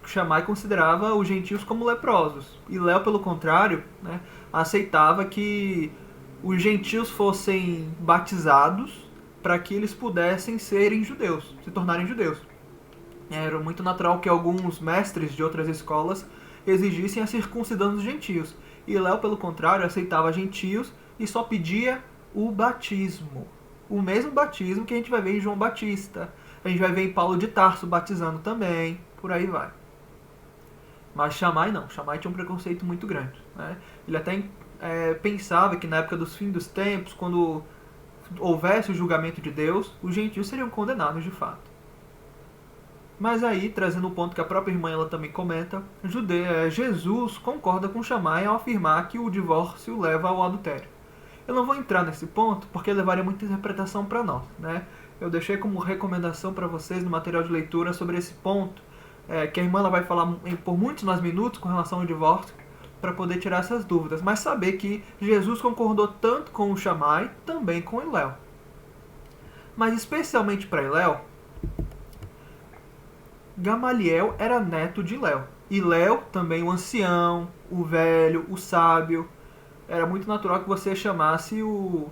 Shammai considerava os gentios como leprosos. Hillel, pelo contrário, né, aceitava que os gentios fossem batizados para que eles pudessem serem judeus, se tornarem judeus. Era muito natural que alguns mestres de outras escolas exigissem a circuncisão dos gentios. Hillel, pelo contrário, aceitava gentios e só pedia o batismo. O mesmo batismo que a gente vai ver em João Batista. A gente vai ver em Paulo de Tarso batizando também, por aí vai. Mas Shammai não. Shammai tinha um preconceito muito grande. Né? Ele até pensava que na época dos fins dos tempos, quando houvesse o julgamento de Deus, os gentios seriam condenados de fato. Mas aí, trazendo um ponto que a própria irmã ela também comenta, Jesus concorda com Shammai ao afirmar que o divórcio leva ao adultério. Eu não vou entrar nesse ponto porque levaria muita interpretação para nós. Né? Eu deixei como recomendação para vocês no material de leitura sobre esse ponto, que a irmã ela vai falar por muitos mais minutos com relação ao divórcio, para poder tirar essas dúvidas. Mas saber que Jesus concordou tanto com o Shammai, também com Hillel. Mas especialmente para Hillel, Gamaliel era neto de Hillel. Hillel, também o ancião, o velho, o sábio. Era muito natural que você chamasse um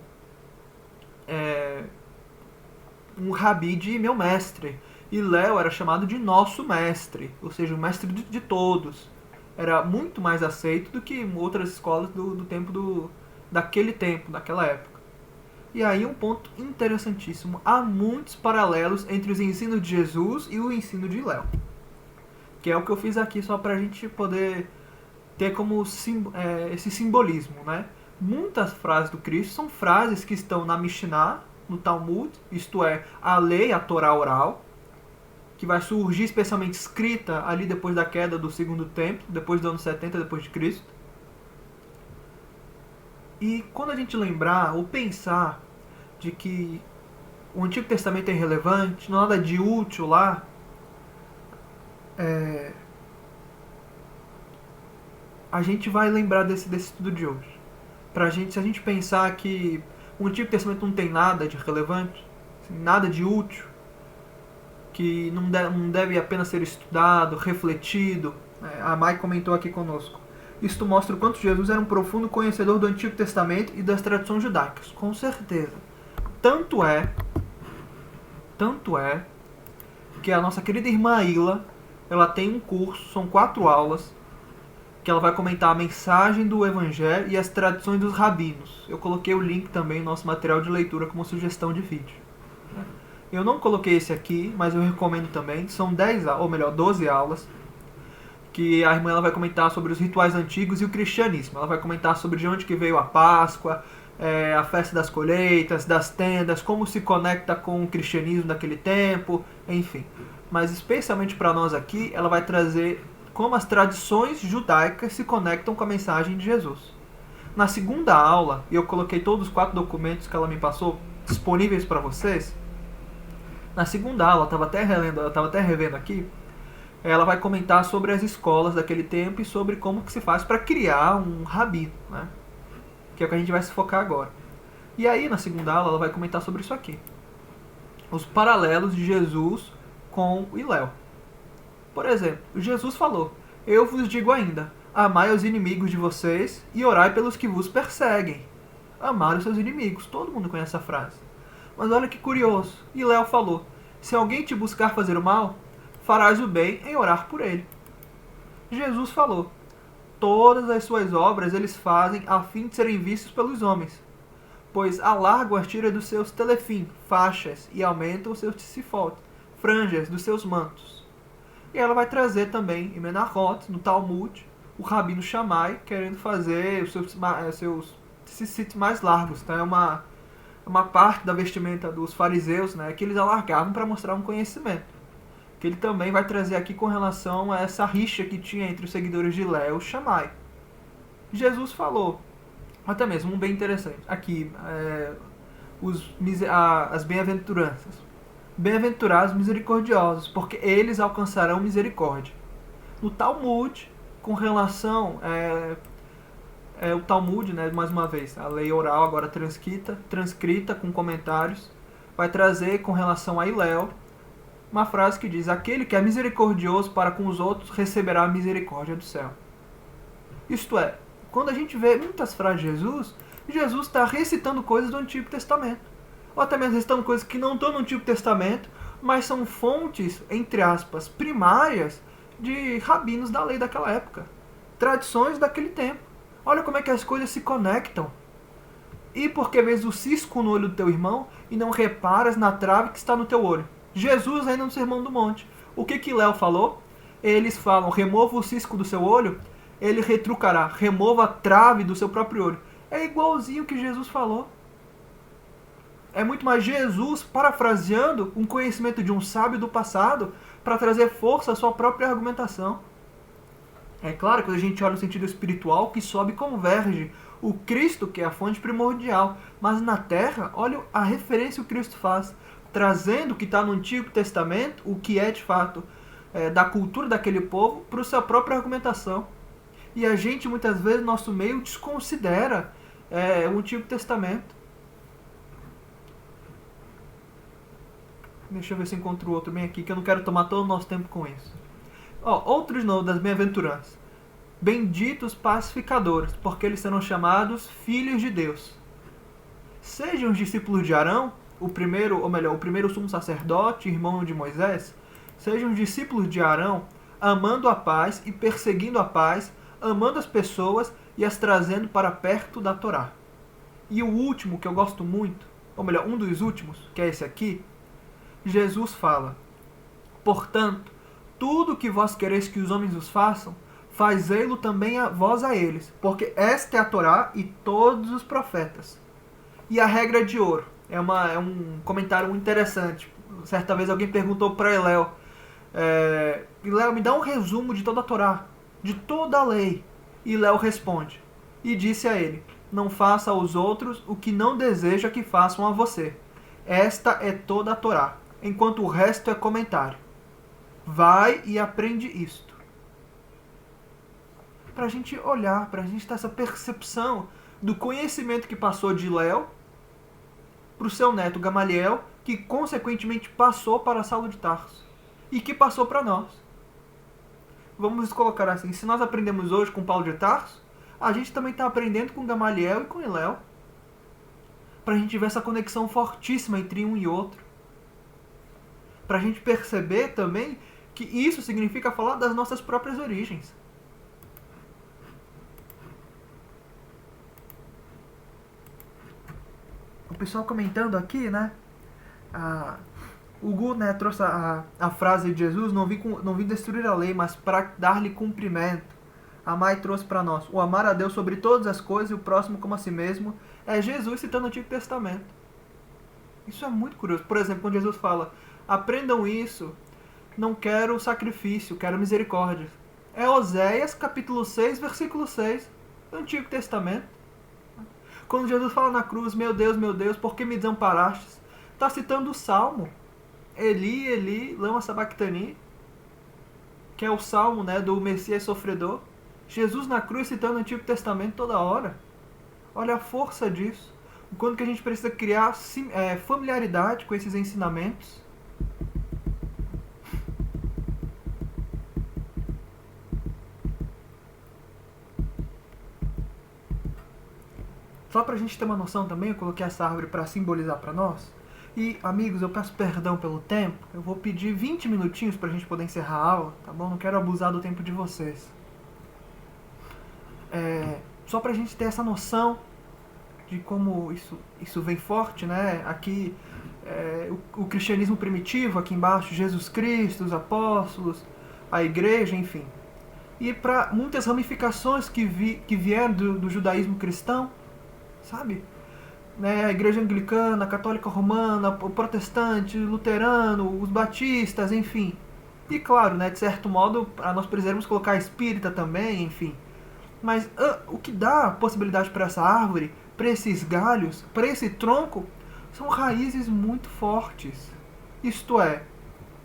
rabi de meu mestre. Hillel era chamado de nosso mestre, ou seja, o mestre de todos. Era muito mais aceito do que outras escolas do tempo daquele tempo, daquela época. E aí um ponto interessantíssimo. Há muitos paralelos entre os ensinos de Jesus e o ensino de Hillel. Que é o que eu fiz aqui só para a gente poder ter como esse simbolismo. Né? Muitas frases do Cristo são frases que estão na Mishnah, no Talmud, isto é, a lei, a Torá oral, que vai surgir especialmente escrita ali depois da queda do segundo templo, depois do ano 70 depois de Cristo. E quando a gente lembrar ou pensar de que o Antigo Testamento é irrelevante, não há nada de útil lá, a gente vai lembrar desse estudo de hoje. Se a gente pensar que o Antigo Testamento não tem nada de relevante, nada de útil, que não deve apenas ser estudado, refletido. A Mai comentou aqui conosco. Isto mostra o quanto Jesus era um profundo conhecedor do Antigo Testamento e das tradições judaicas. Com certeza. Tanto é que a nossa querida irmã Ila, ela tem um curso, são 4 aulas, que ela vai comentar a mensagem do Evangelho e as tradições dos rabinos. Eu coloquei o link também no nosso material de leitura como sugestão de vídeo. Eu não coloquei esse aqui, mas eu recomendo também. São 12 aulas, que a irmã ela vai comentar sobre os rituais antigos e o cristianismo. Ela vai comentar sobre de onde que veio a Páscoa, a festa das colheitas, das tendas, como se conecta com o cristianismo daquele tempo, enfim. Mas especialmente para nós aqui, ela vai trazer como as tradições judaicas se conectam com a mensagem de Jesus. Na segunda aula, e eu coloquei todos os 4 documentos que ela me passou disponíveis para vocês. Na segunda aula, eu estava até revendo aqui, ela vai comentar sobre as escolas daquele tempo e sobre como que se faz para criar um rabino, né? Que é o que a gente vai se focar agora. E aí, na segunda aula, ela vai comentar sobre isso aqui. Os paralelos de Jesus com o Hillel. Por exemplo, Jesus falou: eu vos digo ainda, amai os inimigos de vocês e orai pelos que vos perseguem. Amar os seus inimigos. Todo mundo conhece essa frase. Mas olha que curioso. Hillel falou: se alguém te buscar fazer o mal, farás o bem em orar por ele. Jesus falou: todas as suas obras eles fazem a fim de serem vistos pelos homens, pois alargam as tiras dos seus telefim, faixas, e aumentam os seus tissifot, franjas dos seus mantos. E ela vai trazer também, em Menachot, no Talmud, o Rabino Shammai querendo fazer os seus tzitzit mais largos. Então é uma parte da vestimenta dos fariseus, né, que eles alargavam para mostrar um conhecimento. Que ele também vai trazer aqui com relação a essa rixa que tinha entre os seguidores de Hillel e o Shammai. Jesus falou, até mesmo um bem interessante, aqui, as bem-aventuranças. Bem-aventurados misericordiosos, porque eles alcançarão misericórdia. No Talmud, com relação o Talmud, né, mais uma vez, a lei oral agora transcrita com comentários, vai trazer com relação a Hillel uma frase que diz: aquele que é misericordioso para com os outros receberá a misericórdia do céu. Isto é, quando a gente vê muitas frases de Jesus está recitando coisas do Antigo Testamento. Ou até mesmo recitando coisas que não estão no Antigo Testamento, mas são fontes, entre aspas, primárias de rabinos da lei daquela época. Tradições daquele tempo. Olha como é que as coisas se conectam. E porque vês o cisco no olho do teu irmão e não reparas na trave que está no teu olho. Jesus ainda no Sermão do Monte. O que Hillel falou? Eles falam: remova o cisco do seu olho, ele retrucará: remova a trave do seu próprio olho. É igualzinho o que Jesus falou. É muito mais Jesus parafraseando um conhecimento de um sábio do passado para trazer força à sua própria argumentação. É claro que quando a gente olha no sentido espiritual, que sobe e converge o Cristo, que é a fonte primordial. Mas na Terra, olha a referência que o Cristo faz, trazendo o que está no Antigo Testamento, o que é de fato da cultura daquele povo, para a sua própria argumentação. E a gente, muitas vezes, no nosso meio, desconsidera o Antigo Testamento. Deixa eu ver se encontro outro bem aqui, que eu não quero tomar todo o nosso tempo com isso. Outros nomes das bem-aventuranças. Benditos pacificadores, porque eles serão chamados filhos de Deus. Sejam os discípulos de Arão, o primeiro sumo sacerdote, irmão de Moisés, sejam os discípulos de Arão, amando a paz e perseguindo a paz, amando as pessoas e as trazendo para perto da Torá. E o último, que eu gosto muito, um dos últimos, que é esse aqui, Jesus fala: portanto, tudo que vós quereis que os homens os façam, fazei-lo também a vós a eles, porque esta é a Torá e todos os profetas. E a regra de ouro, é um comentário interessante. Certa vez alguém perguntou para Hillel: Hillel, me dá um resumo de toda a Torá, de toda a lei. E Hillel responde, e disse a ele: não faça aos outros o que não deseja que façam a você. Esta é toda a Torá, enquanto o resto é comentário. Vai e aprende isto. Para a gente olhar, para a gente ter essa percepção do conhecimento que passou de Hillel para o seu neto Gamaliel, que consequentemente passou para Saulo de Tarso e que passou para nós. Vamos colocar assim: se nós aprendemos hoje com Paulo de Tarso, a gente também está aprendendo com Gamaliel e com Hillel, para a gente ver essa conexão fortíssima entre um e outro. para a gente perceber também que isso significa falar das nossas próprias origens. O pessoal comentando aqui, né? O Gu, né, trouxe a frase de Jesus: não vim destruir a lei, mas para dar-lhe cumprimento. A Mai trouxe para nós: o amar a Deus sobre todas as coisas e o próximo como a si mesmo. É Jesus citando o Antigo Testamento. Isso é muito curioso. Por exemplo, quando Jesus fala: aprendam isso, não quero sacrifício, quero misericórdia. É Oséias, capítulo 6, versículo 6 do Antigo Testamento. Quando Jesus fala na cruz: meu Deus, por que me desamparastes? Está citando o Salmo. Eli, Eli, lama sabactani, que é o Salmo, né, do Messias sofredor. Jesus na cruz citando o Antigo Testamento toda hora. Olha a força disso. O quanto que a gente precisa criar familiaridade com esses ensinamentos. Só pra gente ter uma noção também, eu coloquei essa árvore para simbolizar para nós. E, amigos, eu peço perdão pelo tempo. Eu vou pedir 20 minutinhos pra gente poder encerrar a aula, tá bom? Não quero abusar do tempo de vocês. Só pra gente ter essa noção de como isso vem forte, né? Aqui, o cristianismo primitivo, aqui embaixo, Jesus Cristo, os apóstolos, a igreja, enfim. E para muitas ramificações que vieram do judaísmo cristão, sabe? Né, a igreja anglicana, a católica romana, o protestante, o luterano, os batistas, enfim. E claro, né, de certo modo, nós precisamos colocar a espírita também, enfim. Mas o que dá possibilidade para essa árvore, para esses galhos, para esse tronco, são raízes muito fortes. Isto é,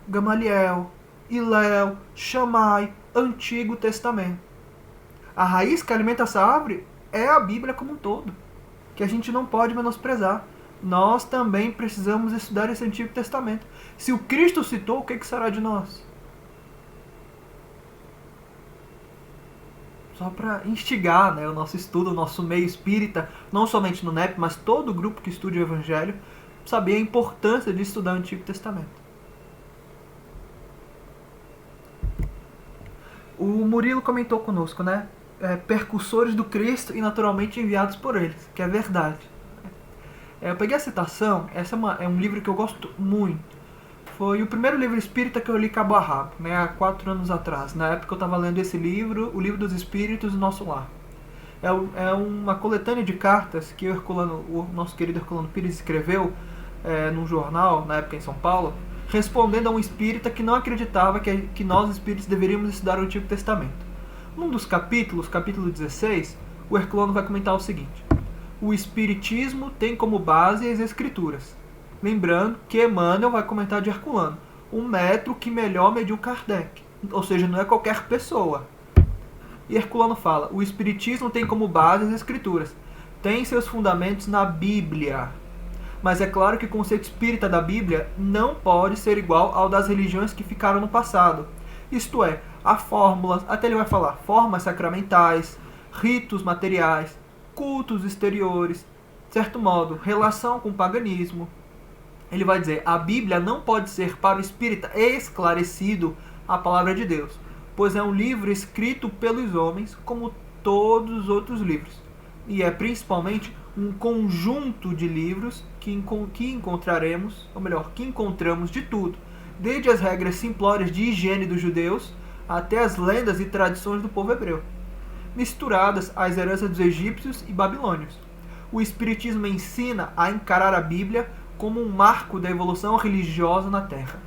Gamaliel, Hilel, Shammai, Antigo Testamento. A raiz que alimenta essa árvore é a Bíblia como um todo, que a gente não pode menosprezar. Nós também precisamos estudar esse Antigo Testamento. Se o Cristo citou, o que será de nós? Só para instigar, né, o nosso estudo, o nosso meio espírita, não somente no NEP, mas todo o grupo que estuda o Evangelho, saber a importância de estudar o Antigo Testamento. O Murilo comentou conosco, né? Percussores do Cristo e naturalmente enviados por eles, que é verdade. Eu peguei a citação, essa é um livro que eu gosto muito. Foi o primeiro livro espírita que eu li cabo a rabo, né, há 4 anos atrás. Na época eu estava lendo esse livro, o Livro dos Espíritos do Nosso Lar. É uma coletânea de cartas que o nosso querido Herculano Pires escreveu num jornal, na época em São Paulo, respondendo a um espírita que não acreditava que nós espíritos deveríamos estudar o Antigo Testamento. Num dos capítulos, capítulo 16, o Herculano vai comentar o seguinte: o Espiritismo tem como base as Escrituras. Lembrando que Emmanuel vai comentar de Herculano, um metro que melhor mediu Kardec. Ou seja, não é qualquer pessoa. E Herculano fala: o Espiritismo tem como base as Escrituras. Tem seus fundamentos na Bíblia. Mas é claro que o conceito espírita da Bíblia não pode ser igual ao das religiões que ficaram no passado. Isto é, há fórmulas, até ele vai falar, formas sacramentais, ritos materiais, cultos exteriores, de certo modo, relação com o paganismo. Ele vai dizer: a Bíblia não pode ser para o espírita esclarecido a palavra de Deus, pois é um livro escrito pelos homens, como todos os outros livros. E é principalmente um conjunto de livros que encontraremos, ou melhor, que encontramos de tudo, desde as regras simplórias de higiene dos judeus até as lendas e tradições do povo hebreu, misturadas às heranças dos egípcios e babilônios. O Espiritismo ensina a encarar a Bíblia como um marco da evolução religiosa na Terra,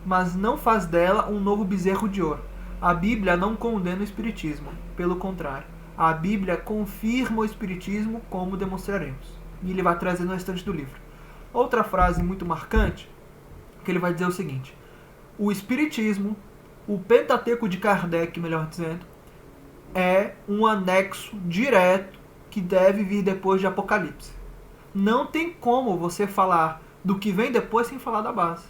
mas não faz dela um novo bezerro de ouro. A Bíblia não condena o Espiritismo, pelo contrário, a Bíblia confirma o Espiritismo, como demonstraremos. E ele vai trazer no restante do livro. Outra frase muito marcante, que ele vai dizer o seguinte: o Espiritismo, o Pentateuco de Kardec, melhor dizendo, é um anexo direto que deve vir depois de Apocalipse. Não tem como você falar do que vem depois sem falar da base.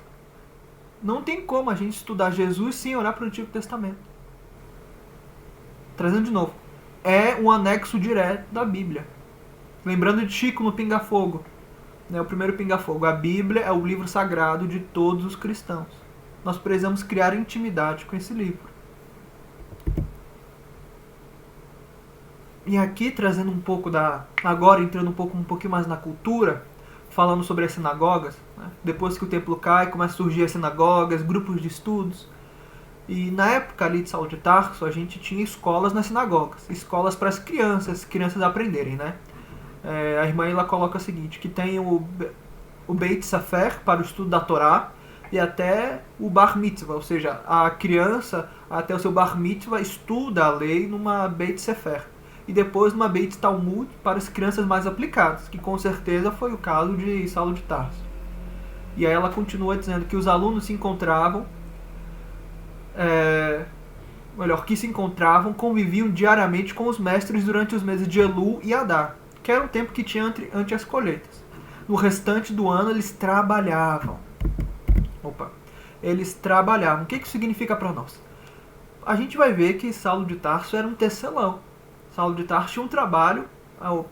Não tem como a gente estudar Jesus sem olhar para o Antigo Testamento. Trazendo de novo, é um anexo direto da Bíblia. Lembrando de Chico no Pinga Fogo. né, o primeiro pinga-fogo. A Bíblia é o livro sagrado de todos os cristãos. Nós precisamos criar intimidade com esse livro. E aqui, trazendo um pouco agora entrando um pouquinho mais na cultura, falando sobre as sinagogas, né? Depois que o templo cai, começa a surgir as sinagogas, grupos de estudos. E na época ali de Saulo de Tarso, a gente tinha escolas nas sinagogas, escolas para as crianças aprenderem, né? A irmã ela coloca o seguinte, que tem o Beit Sefer para o estudo da Torá e até o Bar Mitzvah, ou seja, a criança até o seu Bar Mitzvah estuda a lei numa Beit Sefer. E depois numa Beit Talmud para as crianças mais aplicadas, que com certeza foi o caso de Saulo de Tarso. E aí ela continua dizendo que os alunos se encontravam, conviviam diariamente com os mestres durante os meses de Elul e Adar, que era o tempo que tinha ante as colheitas. No restante do ano eles trabalhavam. Eles trabalhavam. O que isso significa para nós? A gente vai ver que Saulo de Tarso era um tecelão. Saulo de Tarso tinha um trabalho,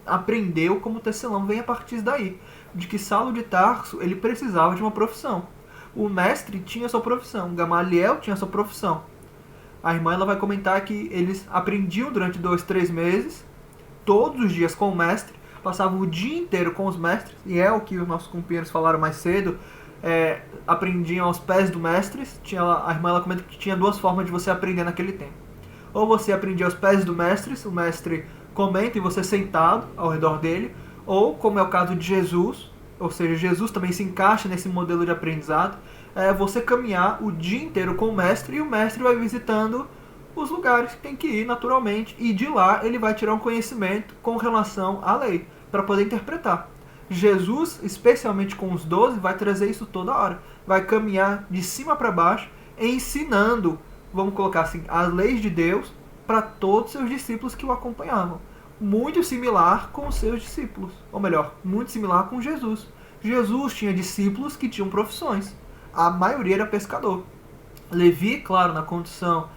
aprendeu como tecelão, vem a partir daí, de que Saulo de Tarso ele precisava de uma profissão. O mestre tinha sua profissão, Gamaliel tinha sua profissão. A irmã ela vai comentar que eles aprendiam durante 2-3 meses, todos os dias com o mestre, passavam o dia inteiro com os mestres, e é o que os nossos companheiros falaram mais cedo, aprendiam aos pés do mestre. A irmã ela comenta que tinha 2 formas de você aprender naquele tempo. Ou você aprendia aos pés do mestre, o mestre comenta e você sentado ao redor dele, ou, como é o caso de Jesus, ou seja, Jesus também se encaixa nesse modelo de aprendizado, você caminhar o dia inteiro com o mestre e o mestre vai visitando os lugares que tem que ir naturalmente e de lá ele vai tirar um conhecimento com relação à lei, para poder interpretar. Jesus, especialmente com os 12, vai trazer isso toda hora, vai caminhar de cima para baixo ensinando, vamos colocar assim, as leis de Deus para todos os seus discípulos que o acompanhavam. Muito similar com os seus discípulos. Ou melhor, muito similar com Jesus. Jesus tinha discípulos que tinham profissões. A maioria era pescador. Levi, claro, na condição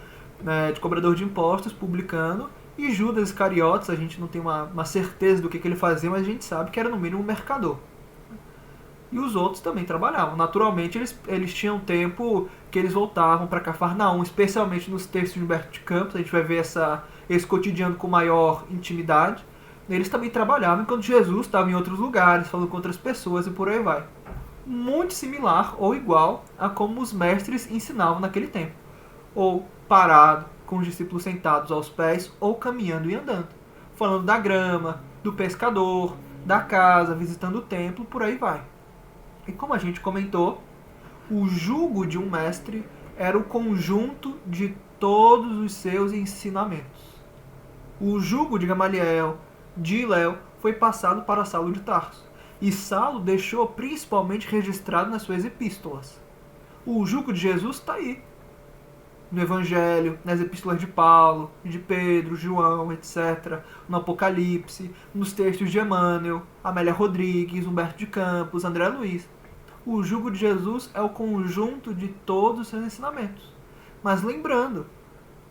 de cobrador de impostos, publicano. E Judas Iscariotes, a gente não tem uma certeza do que ele fazia, mas a gente sabe que era no mínimo um mercador. E os outros também trabalhavam. Naturalmente, eles tinham tempo que eles voltavam para Cafarnaum, especialmente nos textos de Humberto de Campos. A gente vai ver esse cotidiano com maior intimidade. Eles também trabalhavam enquanto Jesus estava em outros lugares, falando com outras pessoas e por aí vai. Muito similar ou igual a como os mestres ensinavam naquele tempo. Ou parado, com os discípulos sentados aos pés, ou caminhando e andando. Falando da grama, do pescador, da casa, visitando o templo, por aí vai. E como a gente comentou, o jugo de um mestre era o conjunto de todos os seus ensinamentos. O jugo de Gamaliel, de Hilel, foi passado para Saulo de Tarso. E Saulo deixou principalmente registrado nas suas epístolas. O jugo de Jesus está aí. No Evangelho, nas epístolas de Paulo, de Pedro, João, etc. No Apocalipse, nos textos de Emmanuel, Amélia Rodrigues, Humberto de Campos, André Luiz. O jugo de Jesus é o conjunto de todos os seus ensinamentos. Mas lembrando,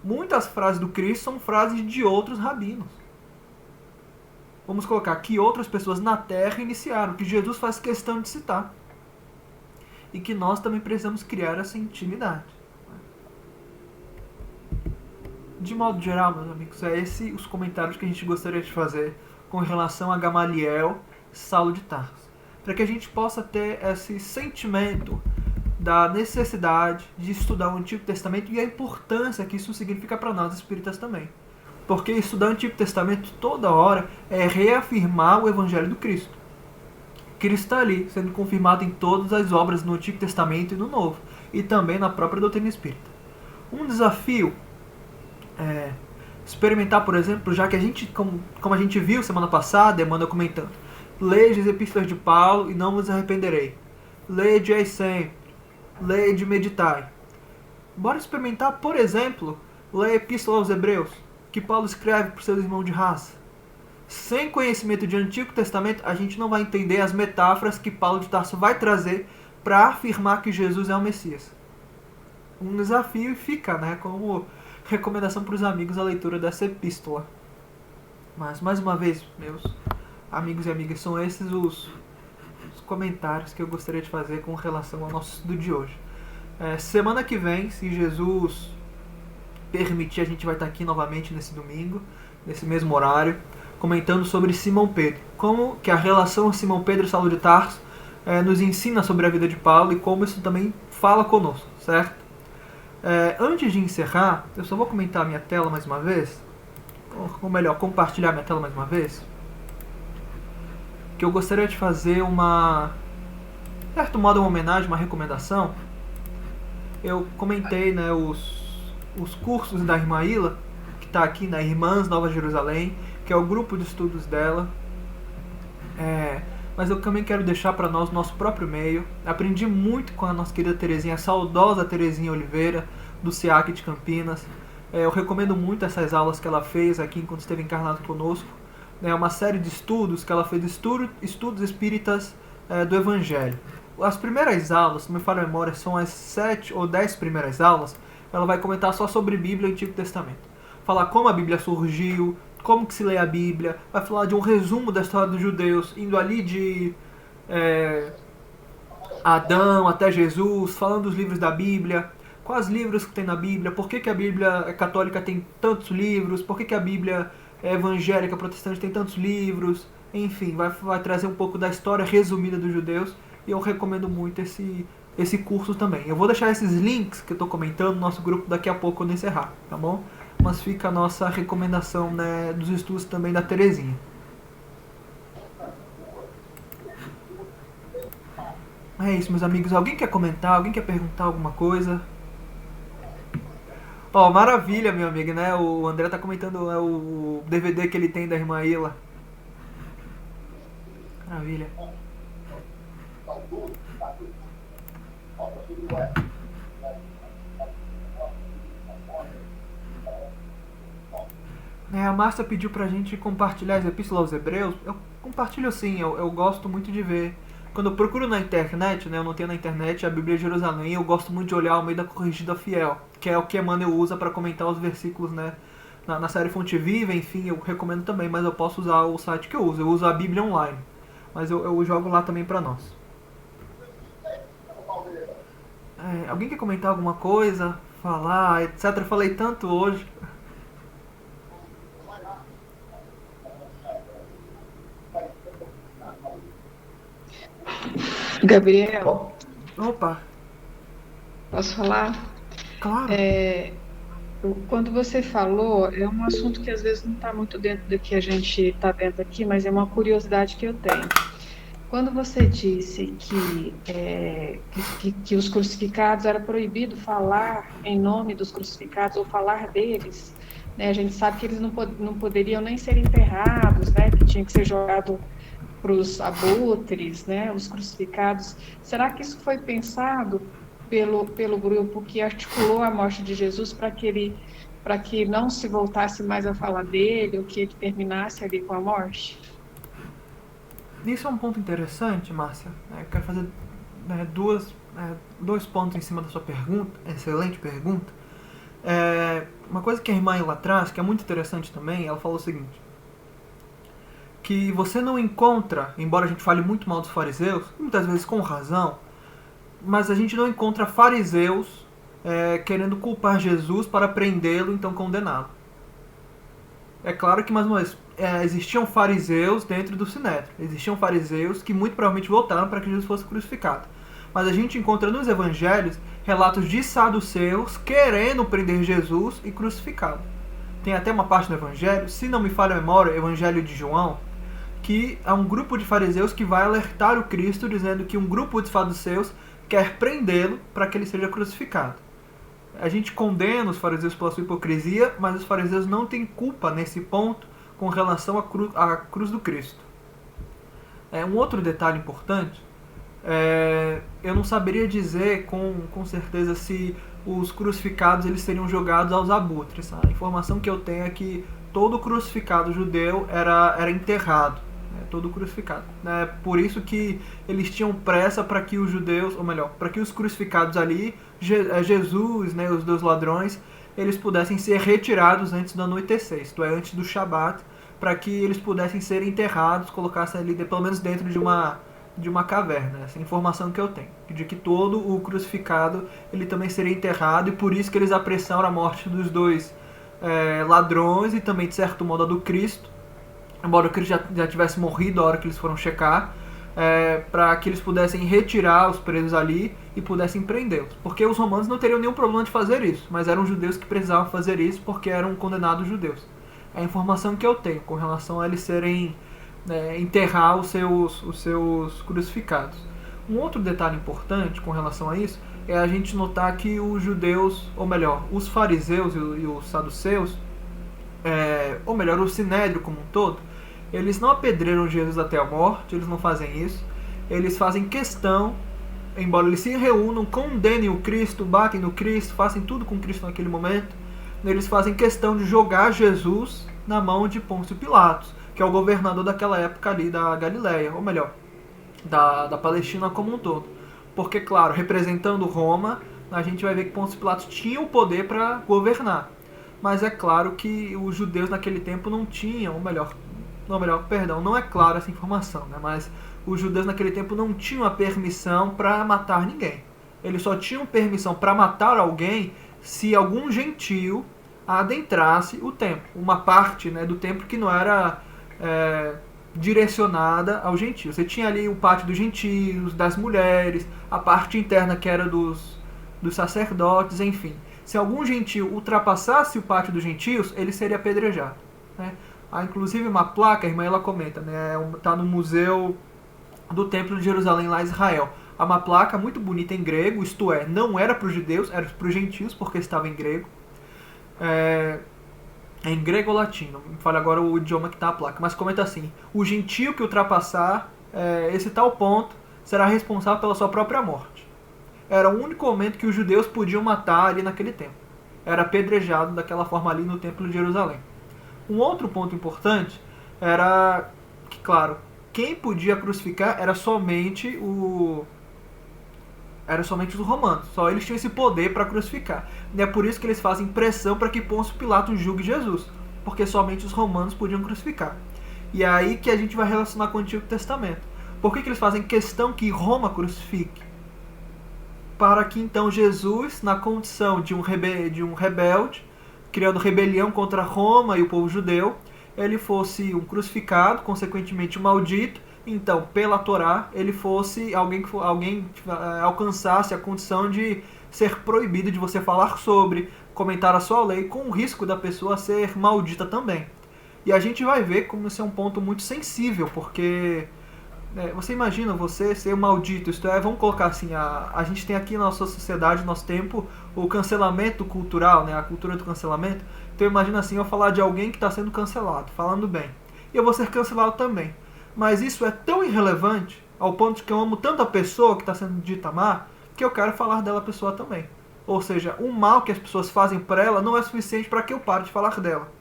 muitas frases do Cristo são frases de outros rabinos. Vamos colocar que outras pessoas na Terra iniciaram, que Jesus faz questão de citar. E que nós também precisamos criar essa intimidade. De modo geral, meus amigos, esses os comentários que a gente gostaria de fazer com relação a Gamaliel, Saulo de Tarso. Para que a gente possa ter esse sentimento da necessidade de estudar o Antigo Testamento e a importância que isso significa para nós espíritas também. Porque estudar o Antigo Testamento toda hora é reafirmar o Evangelho do Cristo. Cristo está ali, sendo confirmado em todas as obras no Antigo Testamento e no Novo, e também na própria doutrina espírita. Um desafio é experimentar, por exemplo, já que a gente, como a gente viu semana passada, Emmanuel comentando, lede as epístolas de Paulo e não vos arrependerei. Lede-as sempre. Lede e meditai. Bora experimentar, por exemplo, ler a epístola aos Hebreus, que Paulo escreve para os seus irmãos de raça. Sem conhecimento de Antigo Testamento, a gente não vai entender as metáforas que Paulo de Tarso vai trazer para afirmar que Jesus é o Messias. Um desafio e fica, como recomendação para os amigos a leitura dessa epístola. Mas, mais uma vez, meus amigos e amigas, são esses os comentários que eu gostaria de fazer com relação ao nosso estudo de hoje. Semana que vem, se Jesus permitir, a gente vai estar aqui novamente nesse domingo, nesse mesmo horário, comentando sobre Simão Pedro. Como que a relação Simão Pedro e Saulo de Tarso nos ensina sobre a vida de Paulo e como isso também fala conosco, certo? Antes de encerrar, eu só vou comentar a minha tela mais uma vez, ou melhor, compartilhar minha tela mais uma vez, que eu gostaria de fazer de certo modo, uma homenagem, uma recomendação. Eu comentei, né, os cursos da irmã Ila, que está aqui na Irmãs Nova Jerusalém, que é o grupo de estudos dela. Mas eu também quero deixar para nós nosso próprio meio. Aprendi muito com a nossa querida Terezinha, a saudosa Terezinha Oliveira, do SEAC de Campinas. Eu recomendo muito essas aulas que ela fez aqui enquanto esteve encarnado conosco. É uma série de estudos que ela fez, estudos espíritas do Evangelho. As primeiras aulas, se não me falha a memória, são as 7 ou 10 primeiras aulas. Ela vai comentar só sobre Bíblia e Antigo Testamento. Falar como a Bíblia surgiu, como que se lê a Bíblia, vai falar de um resumo da história dos judeus, indo ali de Adão até Jesus, falando dos livros da Bíblia, quais livros que tem na Bíblia, por que a Bíblia católica tem tantos livros, por que a Bíblia evangélica protestante tem tantos livros, enfim, vai trazer um pouco da história resumida dos judeus, e eu recomendo muito esse curso também. Eu vou deixar esses links que eu estou comentando no nosso grupo daqui a pouco quando encerrar, tá bom? Mas fica a nossa recomendação, né, dos estudos também da Terezinha. É isso, meus amigos. Alguém quer comentar? Alguém quer perguntar alguma coisa? Maravilha, meu amigo, né? O André tá comentando o DVD que ele tem da irmã Ila. Maravilha. A Márcia pediu pra gente compartilhar as epístolas aos Hebreus. Eu compartilho sim, eu gosto muito de ver. Quando eu procuro na internet, né, eu não tenho na internet a Bíblia de Jerusalém, eu gosto muito de olhar ao meio da Corrigida Fiel, que é o que Emmanuel usa para comentar os versículos, né, na série Fonte Viva, enfim, eu recomendo também, mas eu posso usar o site que eu uso a Bíblia online, mas eu jogo lá também para nós. Alguém quer comentar alguma coisa, falar, etc? Eu falei tanto hoje. Gabriel, Opa, posso falar? claro. Quando você falou, é um assunto que às vezes não está muito dentro do que a gente está vendo aqui, mas é uma curiosidade que eu tenho. Quando você disse que os crucificados era proibido falar em nome dos crucificados ou falar deles, né? A gente sabe que eles não poderiam nem ser enterrados, né? Que tinha que ser jogado para os abutres, né? Os crucificados. Será que isso foi pensado pelo grupo que articulou a morte de Jesus para que não se voltasse mais a falar dele, ou que ele terminasse ali com a morte? Isso é um ponto interessante, Márcia. Eu quero fazer dois pontos em cima da sua pergunta. Excelente pergunta. Uma coisa que a irmã lá traz, que é muito interessante também, ela falou o seguinte: que você não encontra, embora a gente fale muito mal dos fariseus, muitas vezes com razão, mas a gente não encontra fariseus querendo culpar Jesus para prendê-lo, então condená-lo. É claro que, mais uma vez, existiam fariseus dentro do Sinédrio. Existiam fariseus que muito provavelmente votaram para que Jesus fosse crucificado. Mas a gente encontra nos evangelhos relatos de saduceus querendo prender Jesus e crucificá-lo. Tem até uma parte do evangelho, se não me falha a memória, o evangelho de João, que há um grupo de fariseus que vai alertar o Cristo dizendo que um grupo de saduceus quer prendê-lo para que ele seja crucificado. A gente condena os fariseus pela sua hipocrisia, mas os fariseus não têm culpa nesse ponto com relação à cruz do Cristo. Um outro detalhe importante, eu não saberia dizer com certeza se os crucificados eles seriam jogados aos abutres. A informação que eu tenho é que todo crucificado judeu era enterrado. Todo crucificado. Por isso que eles tinham pressa para que os judeus, ou melhor, para que os crucificados ali, Jesus, né, os dois ladrões, eles pudessem ser retirados antes do anoitecer, isto é, antes do Shabat, para que eles pudessem ser enterrados, colocassem ali pelo menos dentro de de uma caverna. Essa é a informação que eu tenho. De que todo o crucificado ele também seria enterrado, e por isso que eles apressaram a morte dos dois ladrões e também, de certo modo, a do Cristo. Embora o Cristo já tivesse morrido a hora que eles foram checar, para que eles pudessem retirar os presos ali e pudessem prendê-los. Porque os romanos não teriam nenhum problema de fazer isso, mas eram judeus que precisavam fazer isso porque eram condenados judeus. É a informação que eu tenho com relação a eles serem enterrar os seus crucificados. Um outro detalhe importante com relação a isso é a gente notar que os judeus, ou melhor, os fariseus e os saduceus, ou melhor, o sinédrio como um todo, eles não apedreiram Jesus até a morte, eles não fazem isso. Eles fazem questão, embora eles se reúnam, condenem o Cristo, batem no Cristo, fazem tudo com Cristo naquele momento, eles fazem questão de jogar Jesus na mão de Pôncio Pilatos, que é o governador daquela época ali da Galileia, ou melhor, da Palestina como um todo. Porque, claro, representando Roma, a gente vai ver que Pôncio Pilatos tinha o poder para governar. Mas é claro que os judeus naquele tempo não tinham, não é claro essa informação, né? Mas os judeus naquele tempo não tinham a permissão para matar ninguém. Eles só tinham permissão para matar alguém se algum gentio adentrasse o templo. Uma parte, né, do templo que não era direcionada ao gentio. Você tinha ali o pátio dos gentios, das mulheres, a parte interna que era dos sacerdotes, enfim. Se algum gentio ultrapassasse o pátio dos gentios, ele seria apedrejado, né? Há inclusive uma placa, a irmã ela comenta, né? Está no museu do Templo de Jerusalém, lá em Israel. Há uma placa muito bonita em grego, isto é, não era para os judeus, era para os gentios, porque estava em grego. Em grego ou latino, me fala agora o idioma que está a placa, mas comenta assim: o gentio que ultrapassar esse tal ponto será responsável pela sua própria morte. Era o único momento que os judeus podiam matar ali naquele tempo. Era apedrejado daquela forma ali no Templo de Jerusalém. Um outro ponto importante era que, claro, quem podia crucificar era somente os romanos. Só eles tinham esse poder para crucificar. E é por isso que eles fazem pressão para que Pôncio Pilatos julgue Jesus, porque somente os romanos podiam crucificar. E é aí que a gente vai relacionar com o Antigo Testamento. Por que eles fazem questão que Roma crucifique? Para que então Jesus, na condição de um rebelde, criando rebelião contra Roma e o povo judeu, ele fosse um crucificado, consequentemente um maldito. Então, pela Torá, ele fosse alguém alcançasse a condição de ser proibido de você falar sobre, comentar a sua lei, com o risco da pessoa ser maldita também. E a gente vai ver como isso é um ponto muito sensível, porque você imagina você ser maldito, isto é, vamos colocar assim, a gente tem aqui na nossa sociedade, no nosso tempo, o cancelamento cultural, né, a cultura do cancelamento. Então imagina assim, eu falar de alguém que está sendo cancelado, falando bem, e eu vou ser cancelado também. Mas isso é tão irrelevante, ao ponto de que eu amo tanto a pessoa que está sendo dita má, que eu quero falar dela a pessoa também. Ou seja, o mal que as pessoas fazem para ela não é suficiente para que eu pare de falar dela.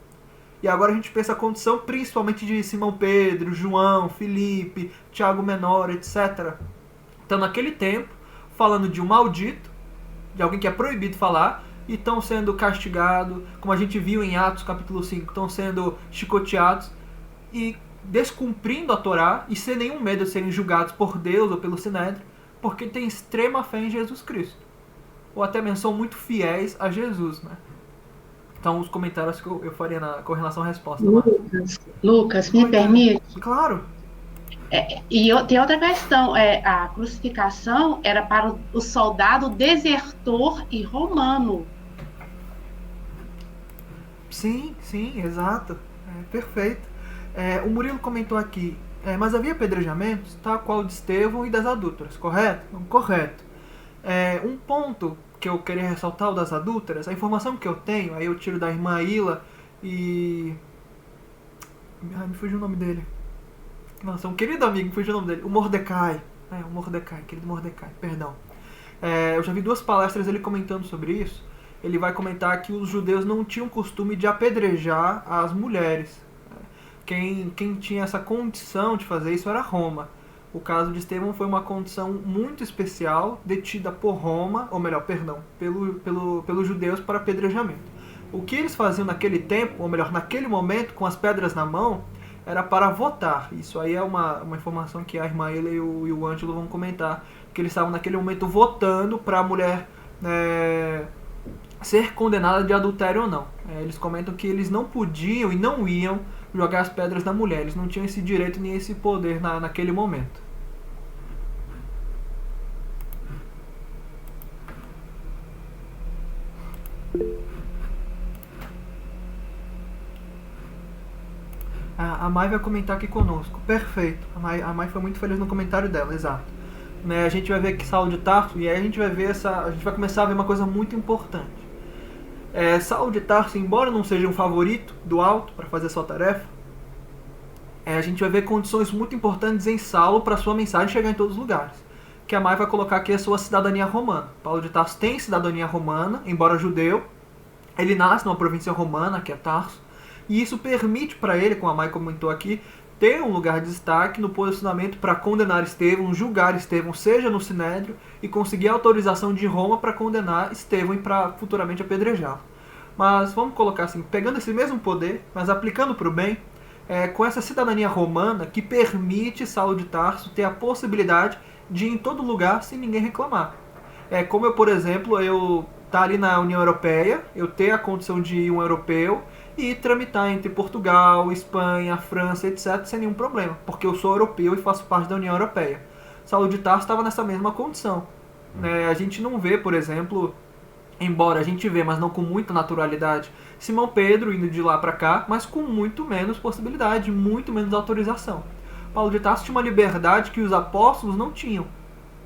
E agora a gente pensa a condição principalmente de Simão Pedro, João, Filipe, Tiago Menor, etc. Então naquele tempo, falando de um maldito, de alguém que é proibido falar, e estão sendo castigados, como a gente viu em Atos capítulo 5, estão sendo chicoteados e descumprindo a Torá e sem nenhum medo de serem julgados por Deus ou pelo Sinédrio, porque têm extrema fé em Jesus Cristo. Ou até mesmo são muito fiéis a Jesus, né? Então, os comentários que eu faria com relação à resposta. Lucas, me permite? Claro. Tem outra questão. A crucificação era para o soldado desertor e romano. Sim, exato. Perfeito. O Murilo comentou aqui, mas havia apedrejamentos, tal qual de Estevão e das adúlteras, correto? Correto. Um ponto que eu queria ressaltar, o das adúlteras, a informação que eu tenho, aí eu tiro da irmã Ila e... me fugiu o nome dele. Nossa, um querido amigo, me fugiu o nome dele. O Mordecai. Querido Mordecai, perdão. Eu já vi 2 palestras ele comentando sobre isso. Ele vai comentar que os judeus não tinham costume de apedrejar as mulheres. Quem tinha essa condição de fazer isso era Roma. O caso de Estevão foi uma condição muito especial, detida por Roma, ou melhor, perdão, pelos judeus para apedrejamento. O que eles faziam naquele tempo, ou melhor, naquele momento, com as pedras na mão, era para votar. Isso aí é uma informação que a irmã Ela e o Ângelo vão comentar, que eles estavam naquele momento votando para a mulher ser condenada de adultério ou não. Eles comentam que eles não podiam e não iam jogar as pedras na mulher, eles não tinham esse direito nem esse poder naquele momento. A Mai vai comentar aqui conosco. Perfeito. A Mai foi muito feliz no comentário dela, exato. Né, a gente vai ver aqui Saulo de Tarso e aí a gente vai ver a gente vai começar a ver uma coisa muito importante. Saulo de Tarso, embora não seja um favorito do alto para fazer sua tarefa, a gente vai ver condições muito importantes em Saulo para sua mensagem chegar em todos os lugares. Que a Mai vai colocar aqui a sua cidadania romana. Paulo de Tarso tem cidadania romana, embora judeu. Ele nasce numa província romana, que é Tarso. E isso permite para ele, como a Mai comentou aqui, ter um lugar de destaque no posicionamento para condenar Estevão, julgar Estevão, seja no Sinédrio, e conseguir a autorização de Roma para condenar Estevão e para futuramente apedrejá-lo. Mas vamos colocar assim, pegando esse mesmo poder, mas aplicando para o bem, com essa cidadania romana que permite Saulo de Tarso ter a possibilidade de ir em todo lugar sem ninguém reclamar. Como eu, por exemplo, eu estar ali na União Europeia, eu ter a condição de ir um europeu, e tramitar entre Portugal, Espanha, França, etc., sem nenhum problema, porque eu sou europeu e faço parte da União Europeia. Saulo de Tarso estava nessa mesma condição. A gente não vê, por exemplo, embora a gente vê, mas não com muita naturalidade, Simão Pedro indo de lá para cá, mas com muito menos possibilidade, muito menos autorização. Paulo de Tarso tinha uma liberdade que os apóstolos não tinham.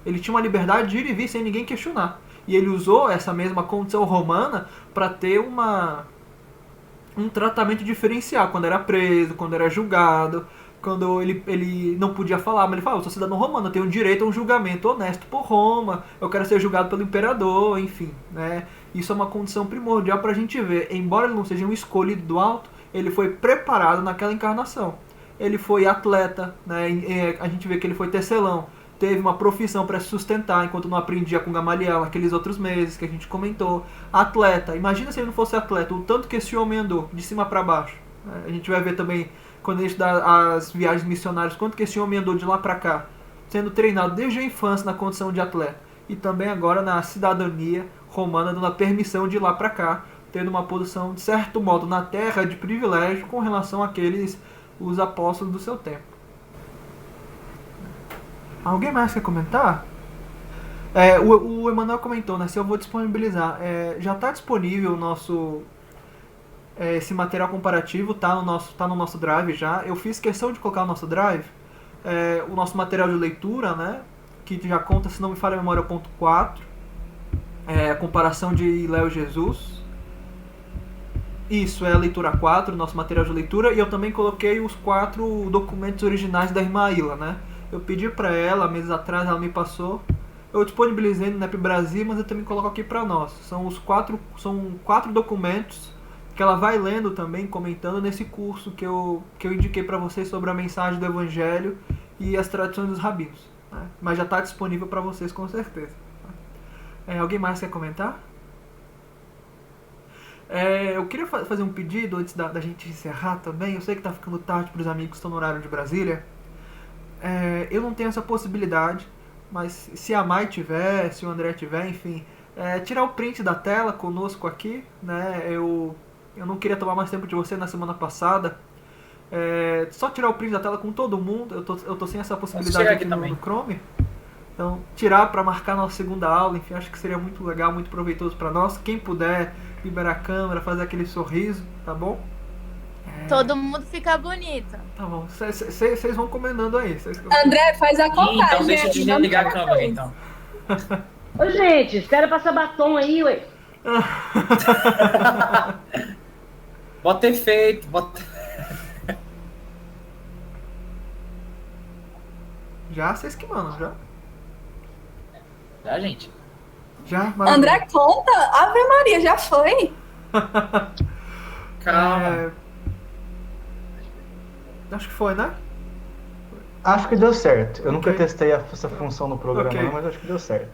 Ele tinha uma liberdade de ir e vir sem ninguém questionar. E ele usou essa mesma condição romana para ter um tratamento diferencial, quando era preso, quando era julgado, quando ele não podia falar, mas ele falava, eu sou cidadão romano, eu tenho direito a um julgamento honesto por Roma, eu quero ser julgado pelo imperador, enfim, né? Isso é uma condição primordial para a gente ver, embora ele não seja um escolhido do alto, ele foi preparado naquela encarnação. Ele foi atleta, né? A gente vê que ele foi tecelão, teve uma profissão para se sustentar enquanto não aprendia com Gamaliel naqueles outros meses que a gente comentou. Atleta, imagina se ele não fosse atleta, o tanto que esse homem andou de cima para baixo. A gente vai ver também, quando a gente dá as viagens missionárias, quanto que esse homem andou de lá para cá, sendo treinado desde a infância na condição de atleta. E também agora na cidadania romana, dando a permissão de ir lá para cá, tendo uma posição, de certo modo, na terra de privilégio com relação àqueles, os apóstolos do seu tempo. Alguém mais quer comentar? O Emanuel comentou, né? Se eu vou disponibilizar. Já está disponível o nosso esse material comparativo, tá no nosso drive já. Eu fiz questão de colocar no nosso drive o nosso material de leitura, né? Que já conta, se não me falha a memória, o ponto 4. A comparação de Léo e Jesus. Isso, é a leitura 4, nosso material de leitura. E eu também coloquei os 4 documentos originais da irmã Ila, né? Eu pedi para ela, meses atrás, ela me passou. Eu disponibilizei no NEP Brasil, mas eu também coloco aqui para nós. São 4 documentos que ela vai lendo também, comentando nesse curso que eu indiquei para vocês sobre a mensagem do Evangelho e as tradições dos rabinos. Né? Mas já está disponível para vocês com certeza. Alguém mais quer comentar? Eu queria fazer um pedido antes da gente encerrar também. Eu sei que está ficando tarde para os amigos que estão no horário de Brasília. Eu não tenho essa possibilidade, mas se a Mai tiver, se o André tiver, enfim, tirar o print da tela conosco aqui, né? Eu não queria tomar mais tempo de você na semana passada. Só tirar o print da tela com todo mundo. Eu tô sem essa possibilidade aqui no Chrome. Então, tirar para marcar nossa segunda aula, enfim, acho que seria muito legal, muito proveitoso para nós. Quem puder liberar a câmera, fazer aquele sorriso, tá bom? Todo mundo fica bonito. Tá bom, vocês vão combinando aí. André, faz a contagem. Então deixa eu desligar a câmera, então. Ô, gente, espera passar batom aí, ué. Bota efeito, Já, vocês que mandam, já? Já, gente? Já, mas... André, conta. Ave Maria, já foi. Calma. Acho que foi, né? Acho que deu certo. Eu nunca Ok. testei essa função no programa, Ok. não, mas acho que deu certo.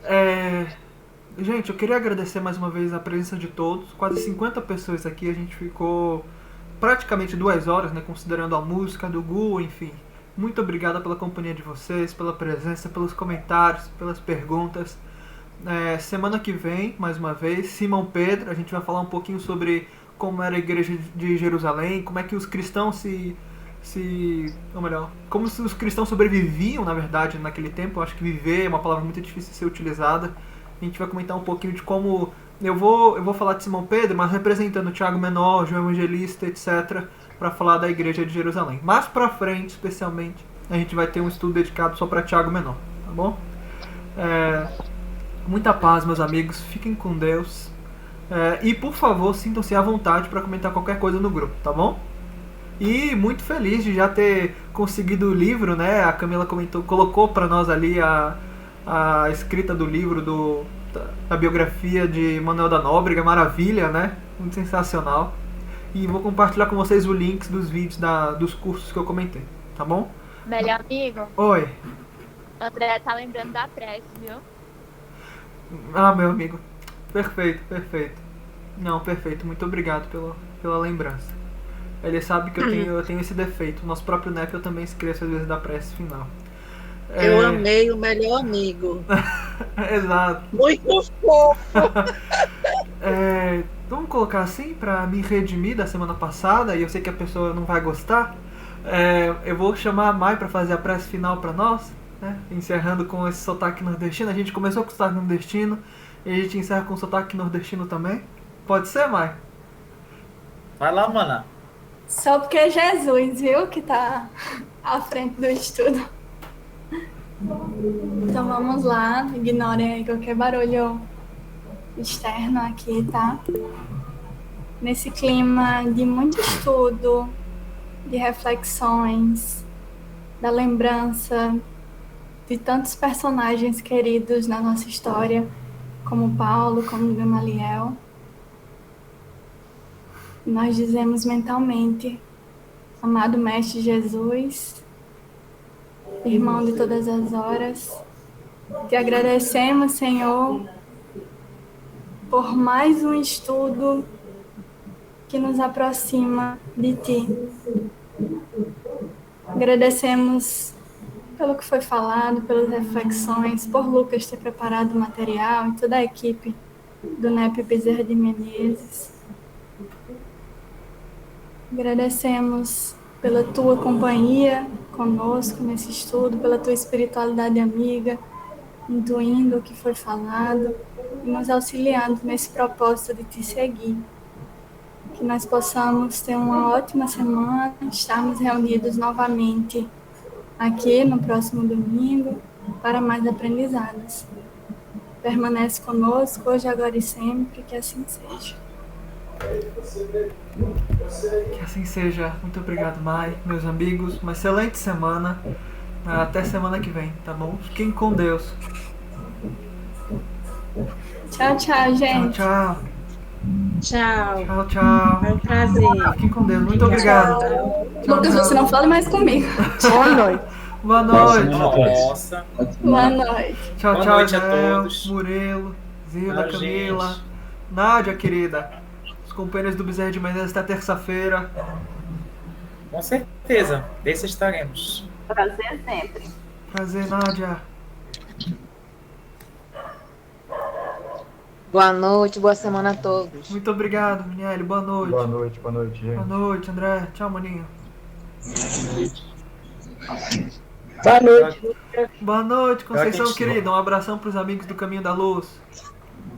Gente, eu queria agradecer mais uma vez a presença de todos. Quase 50 pessoas aqui. A gente ficou praticamente 2 horas, né, considerando a música do Gu, enfim. Muito obrigado pela companhia de vocês, pela presença, pelos comentários, pelas perguntas. Semana que vem, mais uma vez, Simão Pedro, a gente vai falar um pouquinho sobre como era a igreja de Jerusalém, como é que os cristãos ou melhor, como os cristãos sobreviviam, na verdade, naquele tempo. Eu acho que viver é uma palavra muito difícil de ser utilizada. A gente vai comentar um pouquinho de como... Eu vou falar de Simão Pedro, mas representando Tiago Menor, João Evangelista, etc., para falar da igreja de Jerusalém. Mais pra frente, especialmente, a gente vai ter um estudo dedicado só para Tiago Menor, tá bom? Muita paz, meus amigos. Fiquem com Deus. E, por favor, sintam-se à vontade para comentar qualquer coisa no grupo, tá bom? E muito feliz de já ter conseguido o livro, né? A Camila colocou para nós ali a escrita do livro, da biografia de Manuel da Nóbrega. Maravilha, né? Muito sensacional. E vou compartilhar com vocês os links dos vídeos dos cursos que eu comentei, tá bom? Melhor amigo, Oi. André tá lembrando da prece, viu? Ah, meu amigo. Perfeito. Não, perfeito. Muito obrigado pela lembrança. Ele sabe que eu tenho esse defeito. Nosso próprio NEP eu também esqueço às vezes da prece final. Eu amei o melhor amigo. Exato. Muito fofo. Vamos colocar assim, pra me redimir da semana passada, e eu sei que a pessoa não vai gostar. Eu vou chamar a Mai pra fazer a prece final pra nós, né? Encerrando com esse sotaque nordestino. A gente começou com o sotaque nordestino e a gente encerra com o sotaque nordestino também. Pode ser, Mai? Vai lá, mana. Só porque é Jesus, viu, que tá à frente do estudo. Então vamos lá, ignorem aí qualquer barulho externo aqui, tá? Nesse clima de muito estudo, de reflexões, da lembrança de tantos personagens queridos na nossa história, como Paulo, como Gamaliel, nós dizemos mentalmente: amado Mestre Jesus, irmão de todas as horas, te agradecemos, Senhor, por mais um estudo que nos aproxima de Ti. Agradecemos pelo que foi falado, pelas reflexões, por Lucas ter preparado o material e toda a equipe do NEP Bezerra de Menezes. Agradecemos pela Tua companhia conosco nesse estudo, pela Tua espiritualidade amiga, intuindo o que foi falado e nos auxiliando nesse propósito de Te seguir. Que nós possamos ter uma ótima semana, estarmos reunidos novamente aqui no próximo domingo para mais aprendizados. Permanece conosco hoje, agora e sempre, que assim seja. Que assim seja. Muito obrigado, Mai, meus amigos. Uma excelente semana. Até semana que vem, tá bom? Fiquem com Deus. Tchau, tchau, gente. Tchau. Tchau. É um prazer. Fiquem com Deus. Muito obrigado. Lucas, você não fala mais comigo. Boa noite. Boa noite. Nossa. Boa noite. Tchau, Boa tchau, noite a Jael, todos. Murilo, Zilda, Tchau, Camila, gente. Nádia, querida. Os companheiros do Bezerra de Menezes até terça-feira. Com certeza. Desse estaremos. Prazer sempre. Prazer, Nádia. Boa noite, boa semana a todos. Muito obrigado, Miniele. Boa noite. Boa noite, gente. Boa noite, André. Tchau, maninho. Boa noite. Boa noite, Conceição, Tchau, querida. Um abração pros amigos do Caminho da Luz.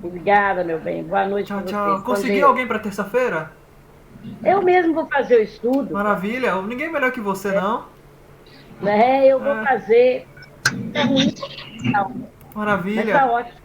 Obrigada, meu bem. Boa noite Tchau, pra tchau. vocês. Conseguiu alguém pra terça-feira? Eu mesmo vou fazer o estudo. Maravilha. Ninguém melhor que você, não? Eu vou fazer. Não. Mas Maravilha. tá ótimo.